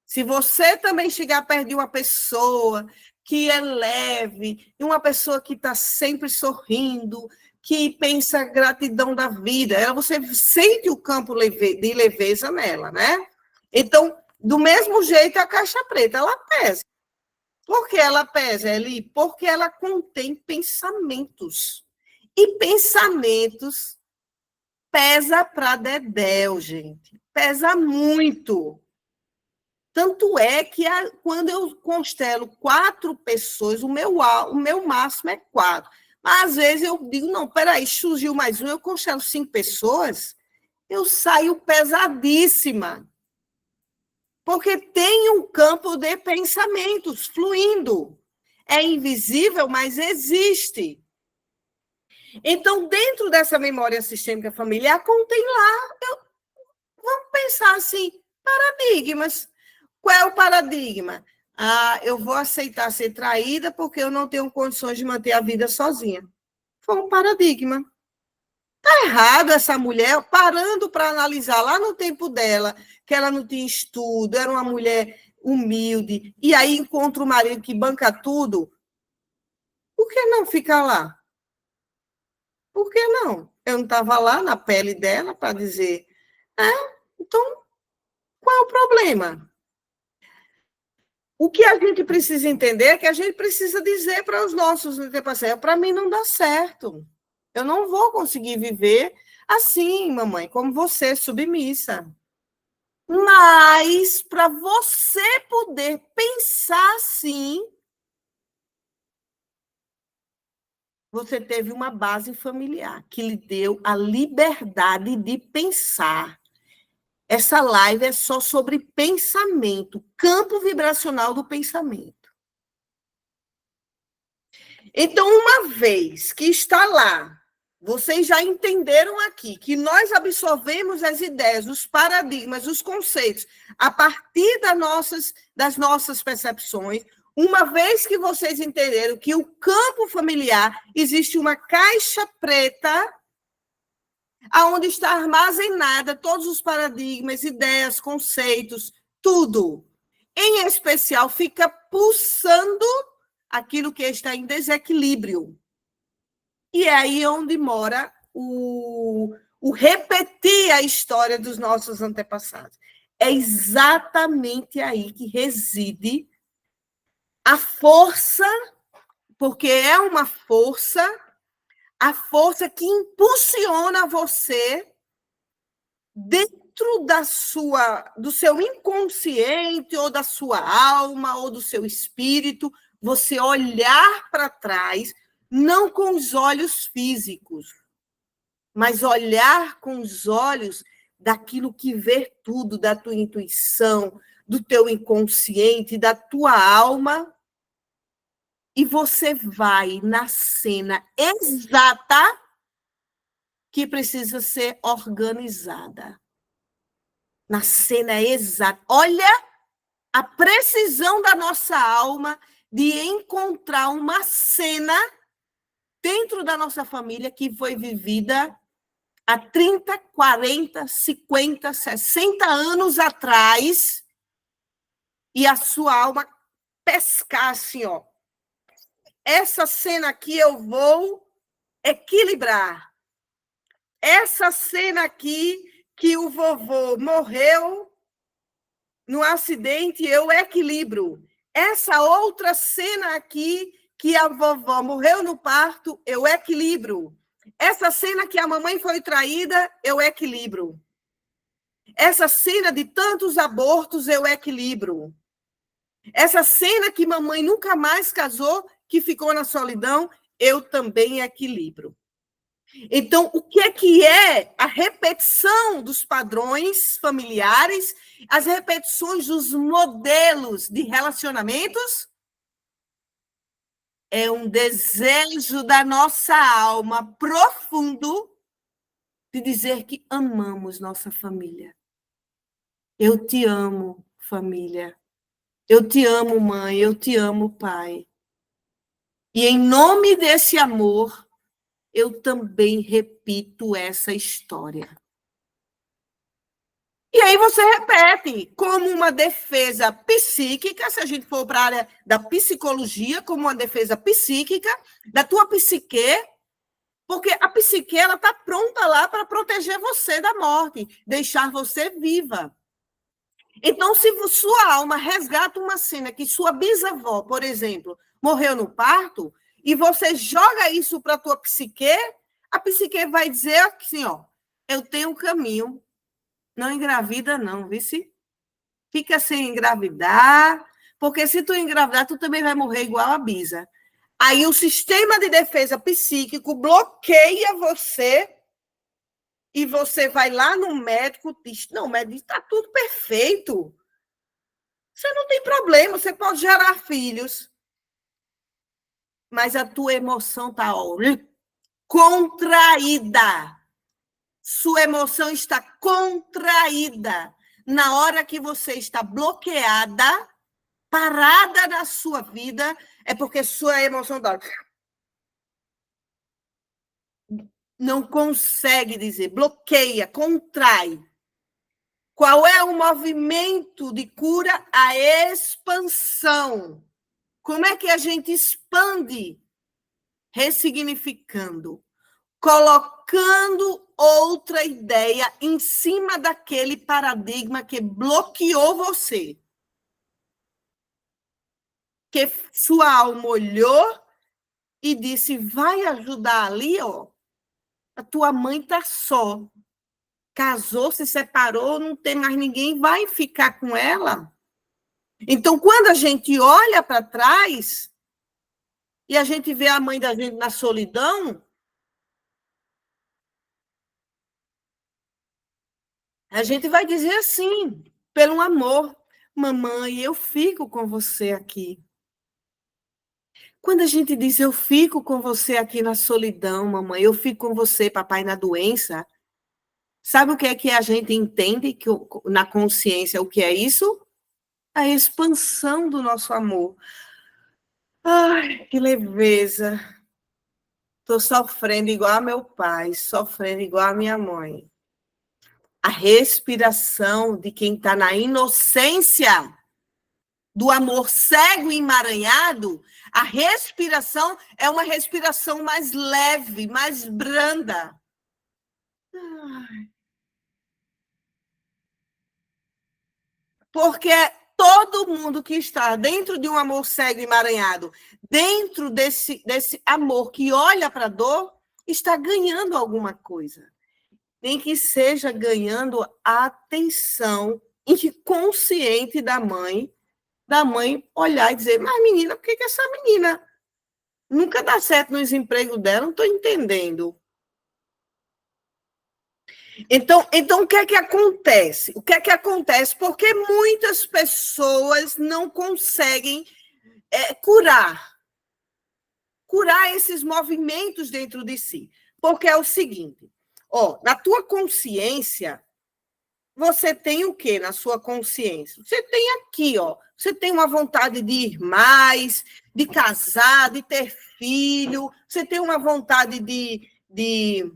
Se você também chegar perto de uma pessoa que é leve, e uma pessoa que está sempre sorrindo, que pensa gratidão da vida, você sente o campo de leveza nela, né? Então, do mesmo jeito, a caixa preta, ela pesa. Por que ela pesa, Eli? Porque ela contém pensamentos. E pensamentos pesa para dedéu, gente. Pesa muito. Tanto é que quando eu constelo 4 pessoas, o meu máximo é 4. Mas às vezes eu digo, não, peraí, surgiu mais um, eu constelo 5 pessoas, eu saio pesadíssima. Porque tem um campo de pensamentos fluindo. É invisível, mas existe. Então, dentro dessa memória sistêmica familiar, contém lá, vamos pensar assim, paradigmas. Qual é o paradigma? Eu vou aceitar ser traída porque eu não tenho condições de manter a vida sozinha. Foi um paradigma. Está errado essa mulher, parando para analisar lá no tempo dela, que ela não tinha estudo, era uma mulher humilde, e aí encontra o marido que banca tudo. Por que não ficar lá? Por que não? Eu não estava lá na pele dela para dizer, então, qual é o problema? O que a gente precisa entender é que a gente precisa dizer para os nossos antepassados, para mim não dá certo. Eu não vou conseguir viver assim, mamãe, como você, submissa. Mas, para você poder pensar assim, você teve uma base familiar que lhe deu a liberdade de pensar. Essa live é só sobre pensamento, campo vibracional do pensamento. Então, uma vez que está lá, vocês já entenderam aqui que nós absorvemos as ideias, os paradigmas, os conceitos, a partir das nossas percepções. Uma vez que vocês entenderam que o campo familiar existe uma caixa preta aonde está armazenada todos os paradigmas, ideias, conceitos, tudo. Em especial, fica pulsando aquilo que está em desequilíbrio. E é aí onde mora o repetir a história dos nossos antepassados. É exatamente aí que reside a força, porque é uma força, a força que impulsiona você dentro do seu inconsciente, ou da sua alma, ou do seu espírito, você olhar para trás, não com os olhos físicos, mas olhar com os olhos daquilo que vê tudo, da tua intuição, do teu inconsciente, da tua alma, e você vai na cena exata que precisa ser organizada. Na cena exata. Olha a precisão da nossa alma de encontrar uma cena dentro da nossa família que foi vivida há 30, 40, 50, 60 anos atrás, e a sua alma pescar assim, ó. Essa cena aqui eu vou equilibrar. Essa cena aqui que o vovô morreu no acidente, eu equilibro. Essa outra cena aqui que a vovó morreu no parto, eu equilibro. Essa cena que a mamãe foi traída, eu equilibro. Essa cena de tantos abortos, eu equilibro. Essa cena que mamãe nunca mais casou, que ficou na solidão, eu também equilibro. Então, o que é a repetição dos padrões familiares, as repetições dos modelos de relacionamentos? É um desejo da nossa alma profundo de dizer que amamos nossa família. Eu te amo, família. Eu te amo, mãe. Eu te amo, pai. E em nome desse amor, eu também repito essa história. E aí você repete, como uma defesa psíquica, se a gente for para a área da psicologia, como uma defesa psíquica, da tua psique, porque a psique está pronta lá para proteger você da morte, deixar você viva. Então, se sua alma resgata uma cena que sua bisavó, por exemplo, morreu no parto, e você joga isso para a tua psique, a psique vai dizer assim, ó, eu tenho um caminho, não engravida não, vice? Fica sem engravidar, porque se tu engravidar, tu também vai morrer igual a bisa. Aí o sistema de defesa psíquico bloqueia você e você vai lá no médico e diz, não, o médico diz, está tudo perfeito. Você não tem problema, você pode gerar filhos. Mas a tua emoção está contraída. Sua emoção está contraída. Na hora que você está bloqueada, parada na sua vida, é porque sua emoção está... não consegue dizer, bloqueia, contrai. Qual é o movimento de cura? A expansão. Como é que a gente expande? Ressignificando, colocando outra ideia em cima daquele paradigma que bloqueou você. Que sua alma olhou e disse, vai ajudar ali, ó. A tua mãe está só. Casou, se separou, não tem mais ninguém, vai ficar com ela. Então, quando a gente olha para trás e a gente vê a mãe da gente na solidão, a gente vai dizer assim, pelo amor, mamãe, eu fico com você aqui. Quando a gente diz, eu fico com você aqui na solidão, mamãe, eu fico com você, papai, na doença, sabe o que é que a gente entende que, na consciência, o que é isso? A expansão do nosso amor. Ai, que leveza. Estou sofrendo igual a meu pai, sofrendo igual a minha mãe. A respiração de quem está na inocência do amor cego e emaranhado, a respiração é uma respiração mais leve, mais branda. Porque todo mundo que está dentro de um amor cego e emaranhado, dentro desse amor que olha para a dor, está ganhando alguma coisa. nem que seja ganhando a atenção inconsciente da mãe olhar e dizer, mas menina, por que essa menina nunca dá certo nos empregos dela? Não estou entendendo. Então, o que é que acontece? O que é que acontece? Porque muitas pessoas não conseguem curar esses movimentos dentro de si. Porque é o seguinte, na tua consciência, você tem o quê na sua consciência? Você tem aqui, você tem uma vontade de ir mais, de casar, de ter filho, você tem uma vontade de...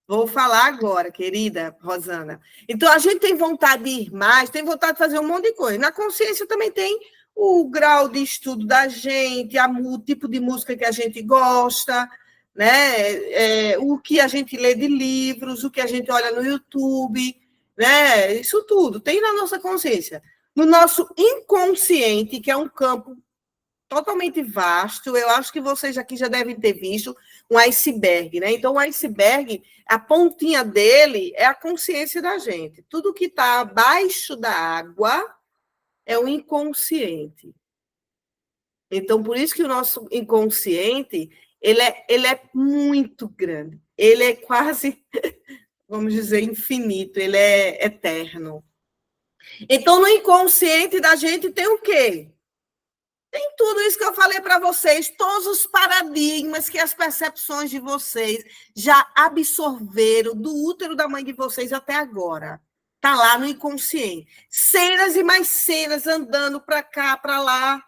Vou falar agora, querida Rosana. Então, a gente tem vontade de ir mais, tem vontade de fazer um monte de coisa. Na consciência também tem o grau de estudo da gente, o tipo de música que a gente gosta, né? O que a gente lê de livros, o que a gente olha no YouTube, né? Isso tudo tem na nossa consciência. No nosso inconsciente, que é um campo totalmente vasto. Eu acho que vocês aqui já devem ter visto um iceberg, né? Então, o iceberg, a pontinha dele é a consciência da gente. Tudo que está abaixo da água é o inconsciente. Então, por isso que o nosso inconsciente ele é muito grande. Ele é quase, vamos dizer, infinito. Ele é eterno. Então, no inconsciente da gente tem o quê? Tem tudo isso que eu falei para vocês, todos os paradigmas que as percepções de vocês já absorveram do útero da mãe de vocês até agora. Está lá no inconsciente. Cenas e mais cenas andando para cá, para lá.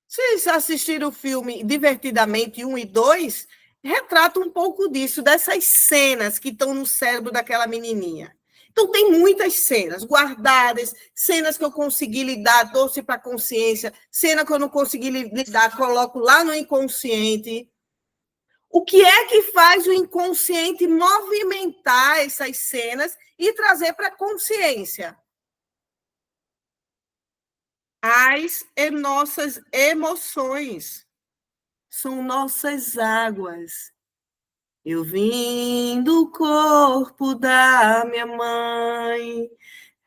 Vocês assistiram o filme Divertidamente 1 e 2? Retrata um pouco disso, dessas cenas que estão no cérebro daquela menininha. Então, tem muitas cenas guardadas, cenas que eu consegui lidar, trouxe para a consciência, cena que eu não consegui lidar, coloco lá no inconsciente. O que é que faz o inconsciente movimentar essas cenas e trazer para a consciência? As nossas emoções são nossas águas. Eu vim do corpo da minha mãe,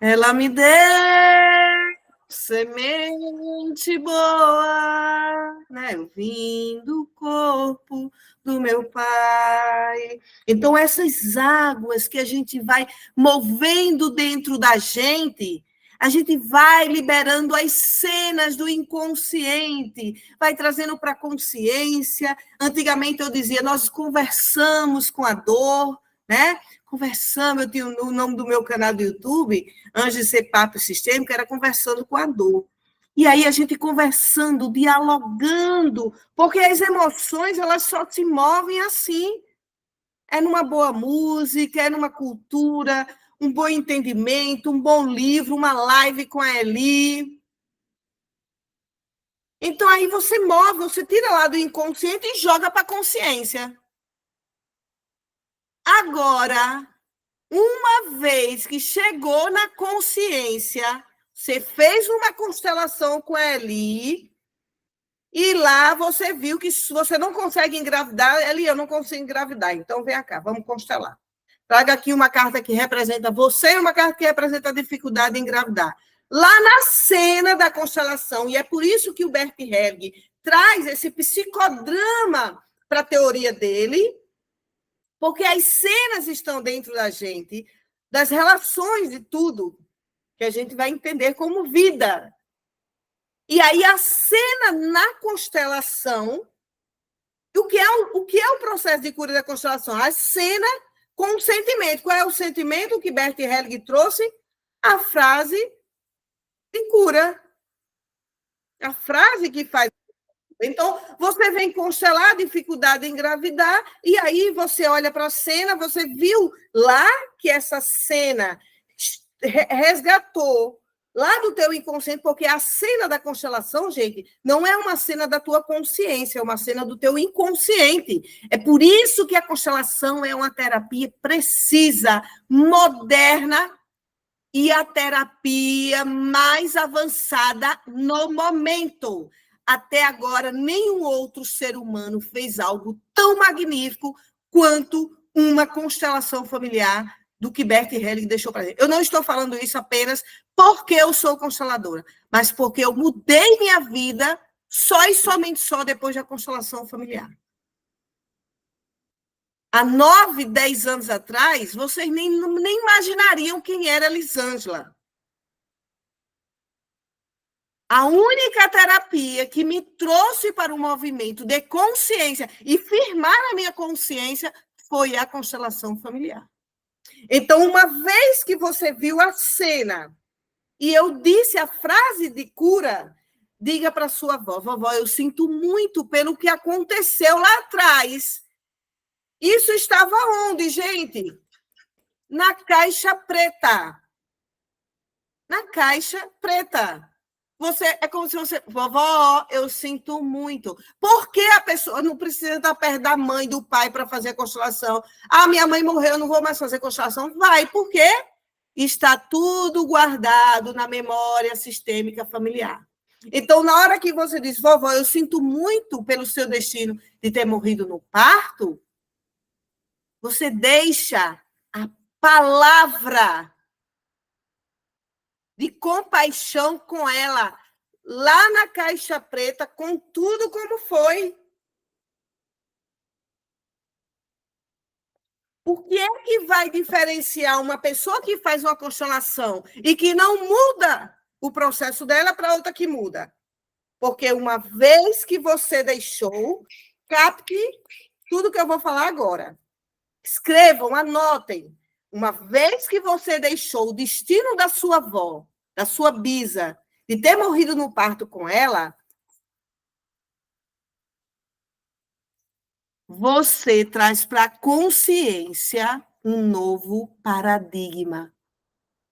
ela me deu semente boa, né? Eu vim do corpo do meu pai. Então, essas águas que a gente vai movendo dentro da gente, a gente vai liberando as cenas do inconsciente, vai trazendo para a consciência. Antigamente eu dizia, nós conversamos com a dor, né? Conversamos, eu tinha o nome do meu canal do YouTube, antes de ser Papo Sistêmico, era Conversando com a Dor. E aí a gente conversando, dialogando, porque as emoções elas só se movem assim. É numa boa música, é numa cultura, um bom entendimento, um bom livro, uma live com a Eli. Então, aí você move, você tira lá do inconsciente e joga para a consciência. Agora, uma vez que chegou na consciência, você fez uma constelação com a Eli, e lá você viu que você não consegue engravidar. Eli, eu não consigo engravidar, então vem cá, vamos constelar. Traga aqui uma carta que representa você e uma carta que representa a dificuldade em engravidar. Lá na cena da constelação, e é por isso que o Bert Helling traz esse psicodrama para a teoria dele, porque as cenas estão dentro da gente, das relações de tudo, que a gente vai entender como vida. E aí a cena na constelação, o que é o processo de cura da constelação? A cena com o sentimento. Qual é o sentimento que Bert Helling trouxe? A frase de cura. A frase que faz. Então, você vem constelar a dificuldade em engravidar, e aí você olha para a cena, você viu lá que essa cena resgatou lá do teu inconsciente, porque a cena da constelação, gente, não é uma cena da tua consciência, é uma cena do teu inconsciente. É por isso que a constelação é uma terapia precisa, moderna e a terapia mais avançada no momento. Até agora, nenhum outro ser humano fez algo tão magnífico quanto uma constelação familiar do que Bert Helling deixou para gente. Eu não estou falando isso apenas porque eu sou consteladora, mas porque eu mudei minha vida só e somente só depois da constelação familiar. Há 9, 10 anos atrás, vocês nem imaginariam quem era Elisângela. A única terapia que me trouxe para o movimento de consciência e firmar a minha consciência foi a constelação familiar. Então, uma vez que você viu a cena e eu disse a frase de cura, diga para sua avó: vovó, eu sinto muito pelo que aconteceu lá atrás. Isso estava onde, gente? Na caixa preta. Na caixa preta. Você, é como se você... Vovó, eu sinto muito. Por que a pessoa não precisa estar perto da mãe, do pai, para fazer a constelação? Ah, minha mãe morreu, eu não vou mais fazer constelação. Vai, por quê? Está tudo guardado na memória sistêmica familiar. Então, na hora que você diz: vovó, eu sinto muito pelo seu destino de ter morrido no parto, você deixa a palavra de compaixão com ela lá na caixa preta, com tudo como foi. O que é que vai diferenciar uma pessoa que faz uma constelação e que não muda o processo dela para outra que muda? Porque uma vez que você deixou, capte tudo que eu vou falar agora. Escrevam, anotem. Uma vez que você deixou o destino da sua avó, da sua bisa, de ter morrido no parto com ela, você traz para a consciência um novo paradigma,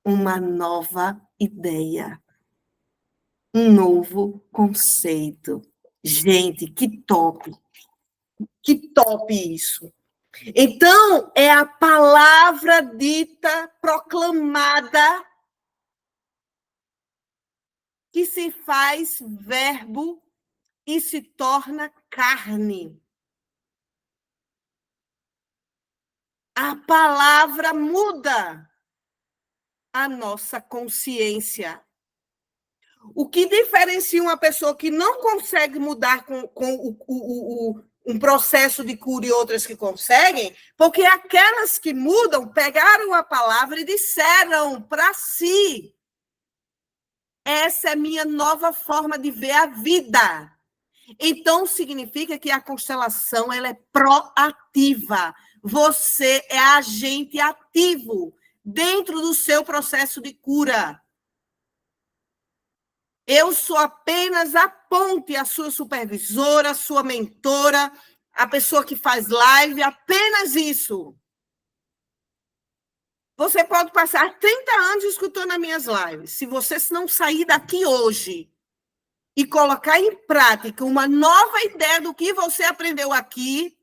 uma nova ideia, um novo conceito. Gente, que top! Que top isso! Então, é a palavra dita, proclamada, que se faz verbo e se torna carne. A palavra muda a nossa consciência. O que diferencia uma pessoa que não consegue mudar com um processo de cura e outras que conseguem, porque aquelas que mudam pegaram a palavra e disseram para si: essa é minha nova forma de ver a vida. Então, significa que a constelação ela é proativa. Você é agente ativo dentro do seu processo de cura. Eu sou apenas a ponte, a sua supervisora, a sua mentora, a pessoa que faz live, apenas isso. Você pode passar 30 anos escutando as minhas lives. Se você não sair daqui hoje e colocar em prática uma nova ideia do que você aprendeu aqui,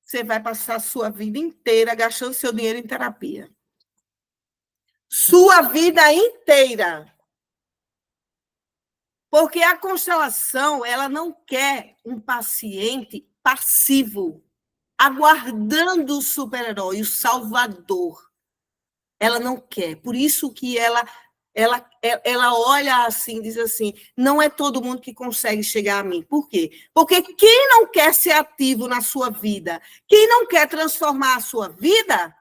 você vai passar a sua vida inteira gastando seu dinheiro em terapia. Sua vida inteira. Porque a constelação, ela não quer um paciente passivo, aguardando o super-herói, o salvador. Ela não quer. Por isso que ela olha assim, diz assim: não é todo mundo que consegue chegar a mim. Por quê? Porque quem não quer ser ativo na sua vida, quem não quer transformar a sua vida,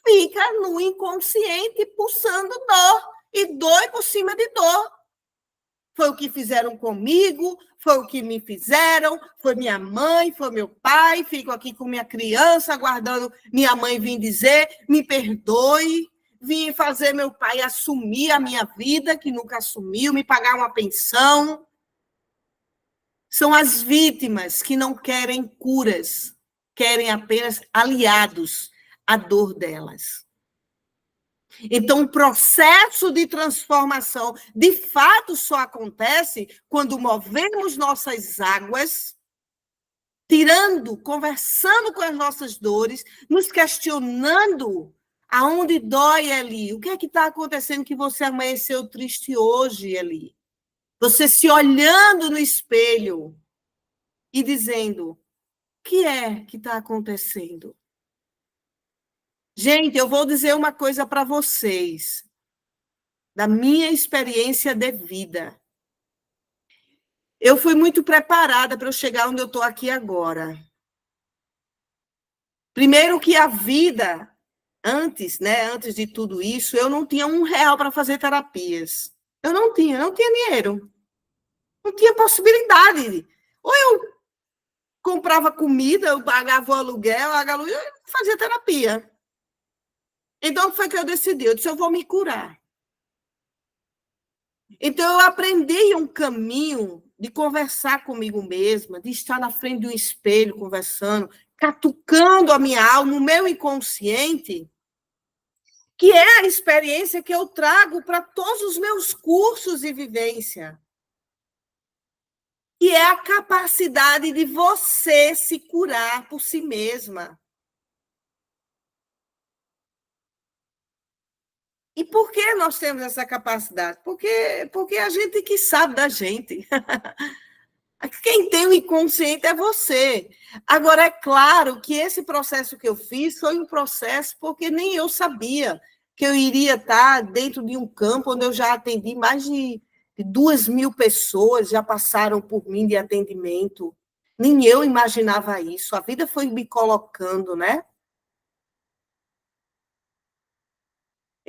fica no inconsciente, pulsando dor, e dor por cima de dor. Foi o que fizeram comigo, foi o que me fizeram, foi minha mãe, foi meu pai, fico aqui com minha criança, aguardando minha mãe vir dizer: me perdoe. Vim fazer meu pai assumir a minha vida, que nunca assumiu, me pagar uma pensão. São as vítimas que não querem curas, querem apenas aliados à dor delas. Então, o processo de transformação, de fato, só acontece quando movemos nossas águas, tirando, conversando com as nossas dores, nos questionando Aonde dói, Eli? O que é que está acontecendo que você amanheceu triste hoje, Eli? Você se olhando no espelho e dizendo: o que é que está acontecendo? Gente, eu vou dizer uma coisa para vocês, da minha experiência de vida. Eu fui muito preparada para eu chegar onde eu estou aqui agora. Primeiro que a vida, antes, né, antes de tudo isso, eu não tinha R$ 1 para fazer terapias. Eu não tinha dinheiro. Não tinha possibilidade. Ou eu comprava comida, eu pagava o aluguel, eu fazia terapia. Então, foi que eu decidi, eu disse, eu vou me curar. Então, eu aprendi um caminho de conversar comigo mesma, de estar na frente de um espelho conversando, catucando a minha alma, o meu inconsciente, que é a experiência que eu trago para todos os meus cursos de vivência. E é a capacidade de você se curar por si mesma. E por que nós temos essa capacidade? Porque a gente que sabe da gente. Quem tem o inconsciente é você. Agora, é claro que esse processo que eu fiz foi um processo porque nem eu sabia que eu iria estar dentro de um campo onde eu já atendi mais de 2.000 pessoas, já passaram por mim de atendimento. Nem eu imaginava isso. A vida foi me colocando, né?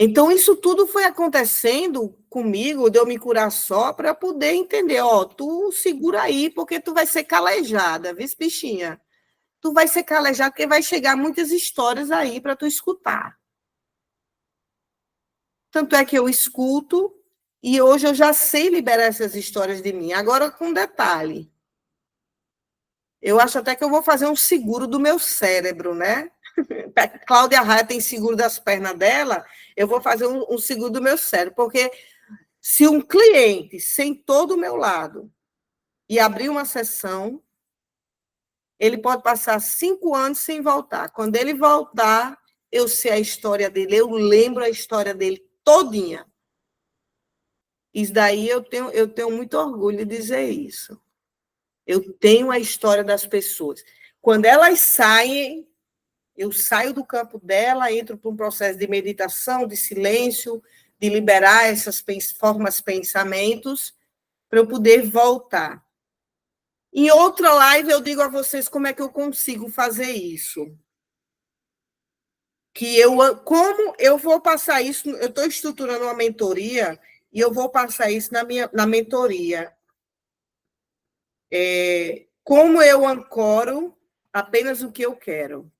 Então, isso tudo foi acontecendo comigo, de eu me curar só, para poder entender, ó, tu segura aí, porque tu vai ser calejada, viu, bichinha? Tu vai ser calejada, porque vai chegar muitas histórias aí para tu escutar. Tanto é que eu escuto, e hoje eu já sei liberar essas histórias de mim. Agora, com detalhe, eu acho até que eu vou fazer um seguro do meu cérebro, né? Cláudia Raia tem seguro das pernas dela, eu vou fazer um seguro do meu cérebro, porque se um cliente sentou do meu lado e abrir uma sessão, ele pode passar 5 anos sem voltar. Quando ele voltar, eu sei a história dele, eu lembro a história dele todinha. Isso daí eu tenho muito orgulho de dizer isso. Eu tenho a história das pessoas. Quando elas saem, eu saio do campo dela, entro para um processo de meditação, de silêncio, de liberar essas formas, pensamentos, para eu poder voltar. Em outra live, eu digo a vocês como é que eu consigo fazer isso. Como eu vou passar isso, eu estou estruturando uma mentoria e eu vou passar isso na mentoria. Como eu ancoro apenas o que eu quero.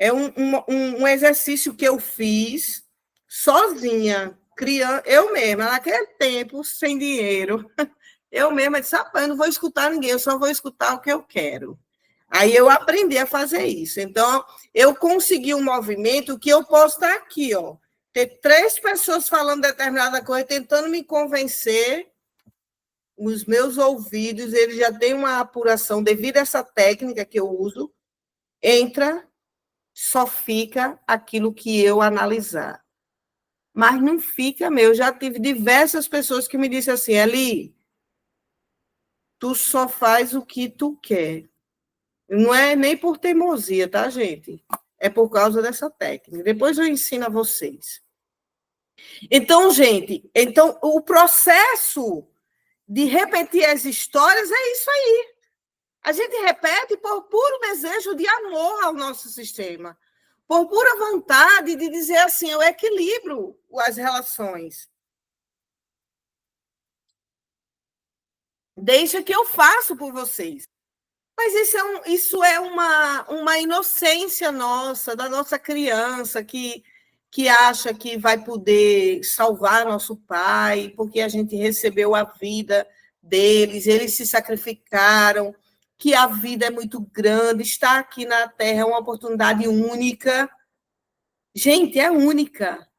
É um exercício que eu fiz sozinha, criando, eu mesma, naquele tempo, sem dinheiro. Eu mesma disse, eu não vou escutar ninguém, eu só vou escutar o que eu quero. Aí eu aprendi a fazer isso. Então, eu consegui um movimento que eu posso estar aqui, ó, ter 3 pessoas falando determinada coisa, tentando me convencer, os meus ouvidos, eles já têm uma apuração devido a essa técnica que eu uso, entra, só fica aquilo que eu analisar. Mas não fica meu. Eu já tive diversas pessoas que me disseram assim, Eli, tu só faz o que tu quer. Não é nem por teimosia, tá, gente? É por causa dessa técnica. Depois eu ensino a vocês. Então, gente, o processo de repetir as histórias é isso aí. A gente repete por puro desejo de amor ao nosso sistema, por pura vontade de dizer assim, eu equilibro as relações. Deixa que eu faço por vocês. Mas isso é uma inocência nossa, da nossa criança, que acha que vai poder salvar nosso pai, porque a gente recebeu a vida deles, eles se sacrificaram, que a vida é muito grande, estar aqui na Terra é uma oportunidade única. Gente, é única.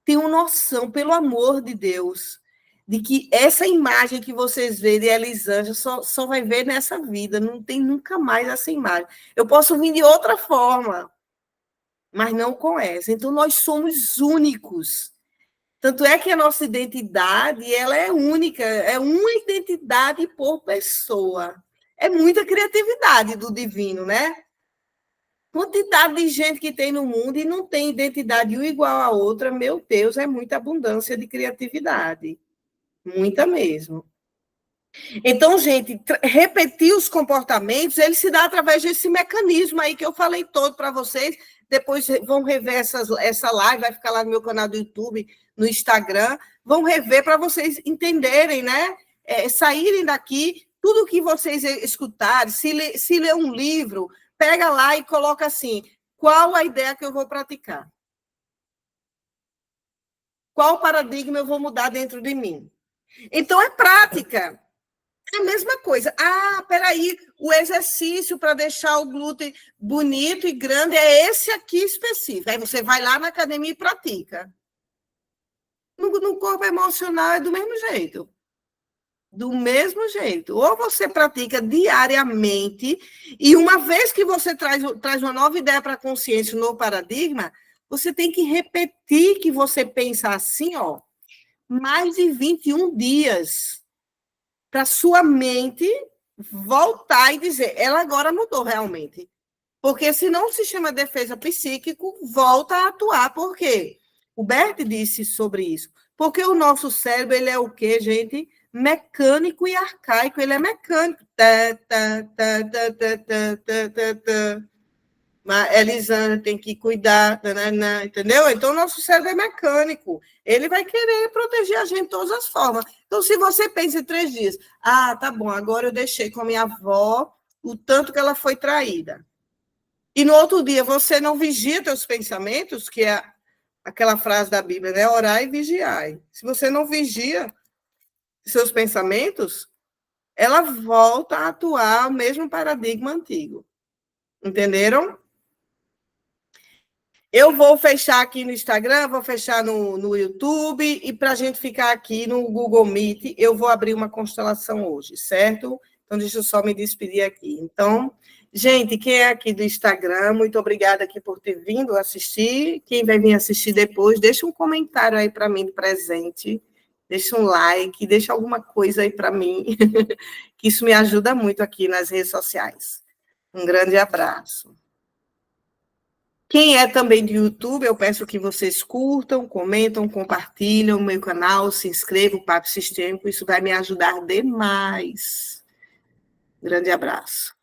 Tenham noção, pelo amor de Deus, de que essa imagem que vocês veem de Elisângela só vai ver nessa vida, não tem nunca mais essa imagem. Eu posso vir de outra forma, mas não com essa. Então, nós somos únicos. Tanto é que a nossa identidade, ela é única, é uma identidade por pessoa. É muita criatividade do divino, né? Quantidade de gente que tem no mundo e não tem identidade uma igual à outra, meu Deus, é muita abundância de criatividade. Muita mesmo. Então, gente, repetir os comportamentos, ele se dá através desse mecanismo aí que eu falei todo para vocês. Depois vão rever essa live, vai ficar lá no meu canal do YouTube, no Instagram. Vão rever para vocês entenderem, né? Saírem daqui, tudo que vocês escutarem, se ler um livro, pega lá e coloca assim, qual a ideia que eu vou praticar? Qual paradigma eu vou mudar dentro de mim? Então, é prática. É a mesma coisa. Ah, peraí, o exercício para deixar o glúten bonito e grande é esse aqui específico. Aí você vai lá na academia e pratica. No corpo emocional é do mesmo jeito. Do mesmo jeito. Ou você pratica diariamente, e uma vez que você traz uma nova ideia para a consciência, um novo paradigma, você tem que repetir que você pensa assim, ó, mais de 21 dias, para sua mente voltar e dizer, ela agora mudou realmente. Porque senão o sistema de defesa psíquico volta a atuar. Por quê? O Bert disse sobre isso. Porque o nosso cérebro, ele é o quê, gente? Mecânico e arcaico. Ele é mecânico. Elisandra tem que cuidar, entendeu? Então, o nosso cérebro é mecânico. Ele vai querer proteger a gente de todas as formas. Então, se você pensa em 3 dias, tá bom, agora eu deixei com a minha avó o tanto que ela foi traída. E no outro dia você não vigia teus pensamentos, que é aquela frase da Bíblia, né? Orai e vigiai. Se você não vigia seus pensamentos, ela volta a atuar o mesmo paradigma antigo. Entenderam? Eu vou fechar aqui no Instagram, vou fechar no YouTube, e para a gente ficar aqui no Google Meet, eu vou abrir uma constelação hoje, certo? Então, deixa eu só me despedir aqui. Então, gente, quem é aqui do Instagram, muito obrigada aqui por ter vindo assistir. Quem vai vir assistir depois, deixa um comentário aí para mim de presente, deixa um like, deixa alguma coisa aí para mim, que isso me ajuda muito aqui nas redes sociais. Um grande abraço. Quem é também do YouTube, eu peço que vocês curtam, comentam, compartilham o meu canal, se inscrevam, Papo Sistêmico, isso vai me ajudar demais. Grande abraço.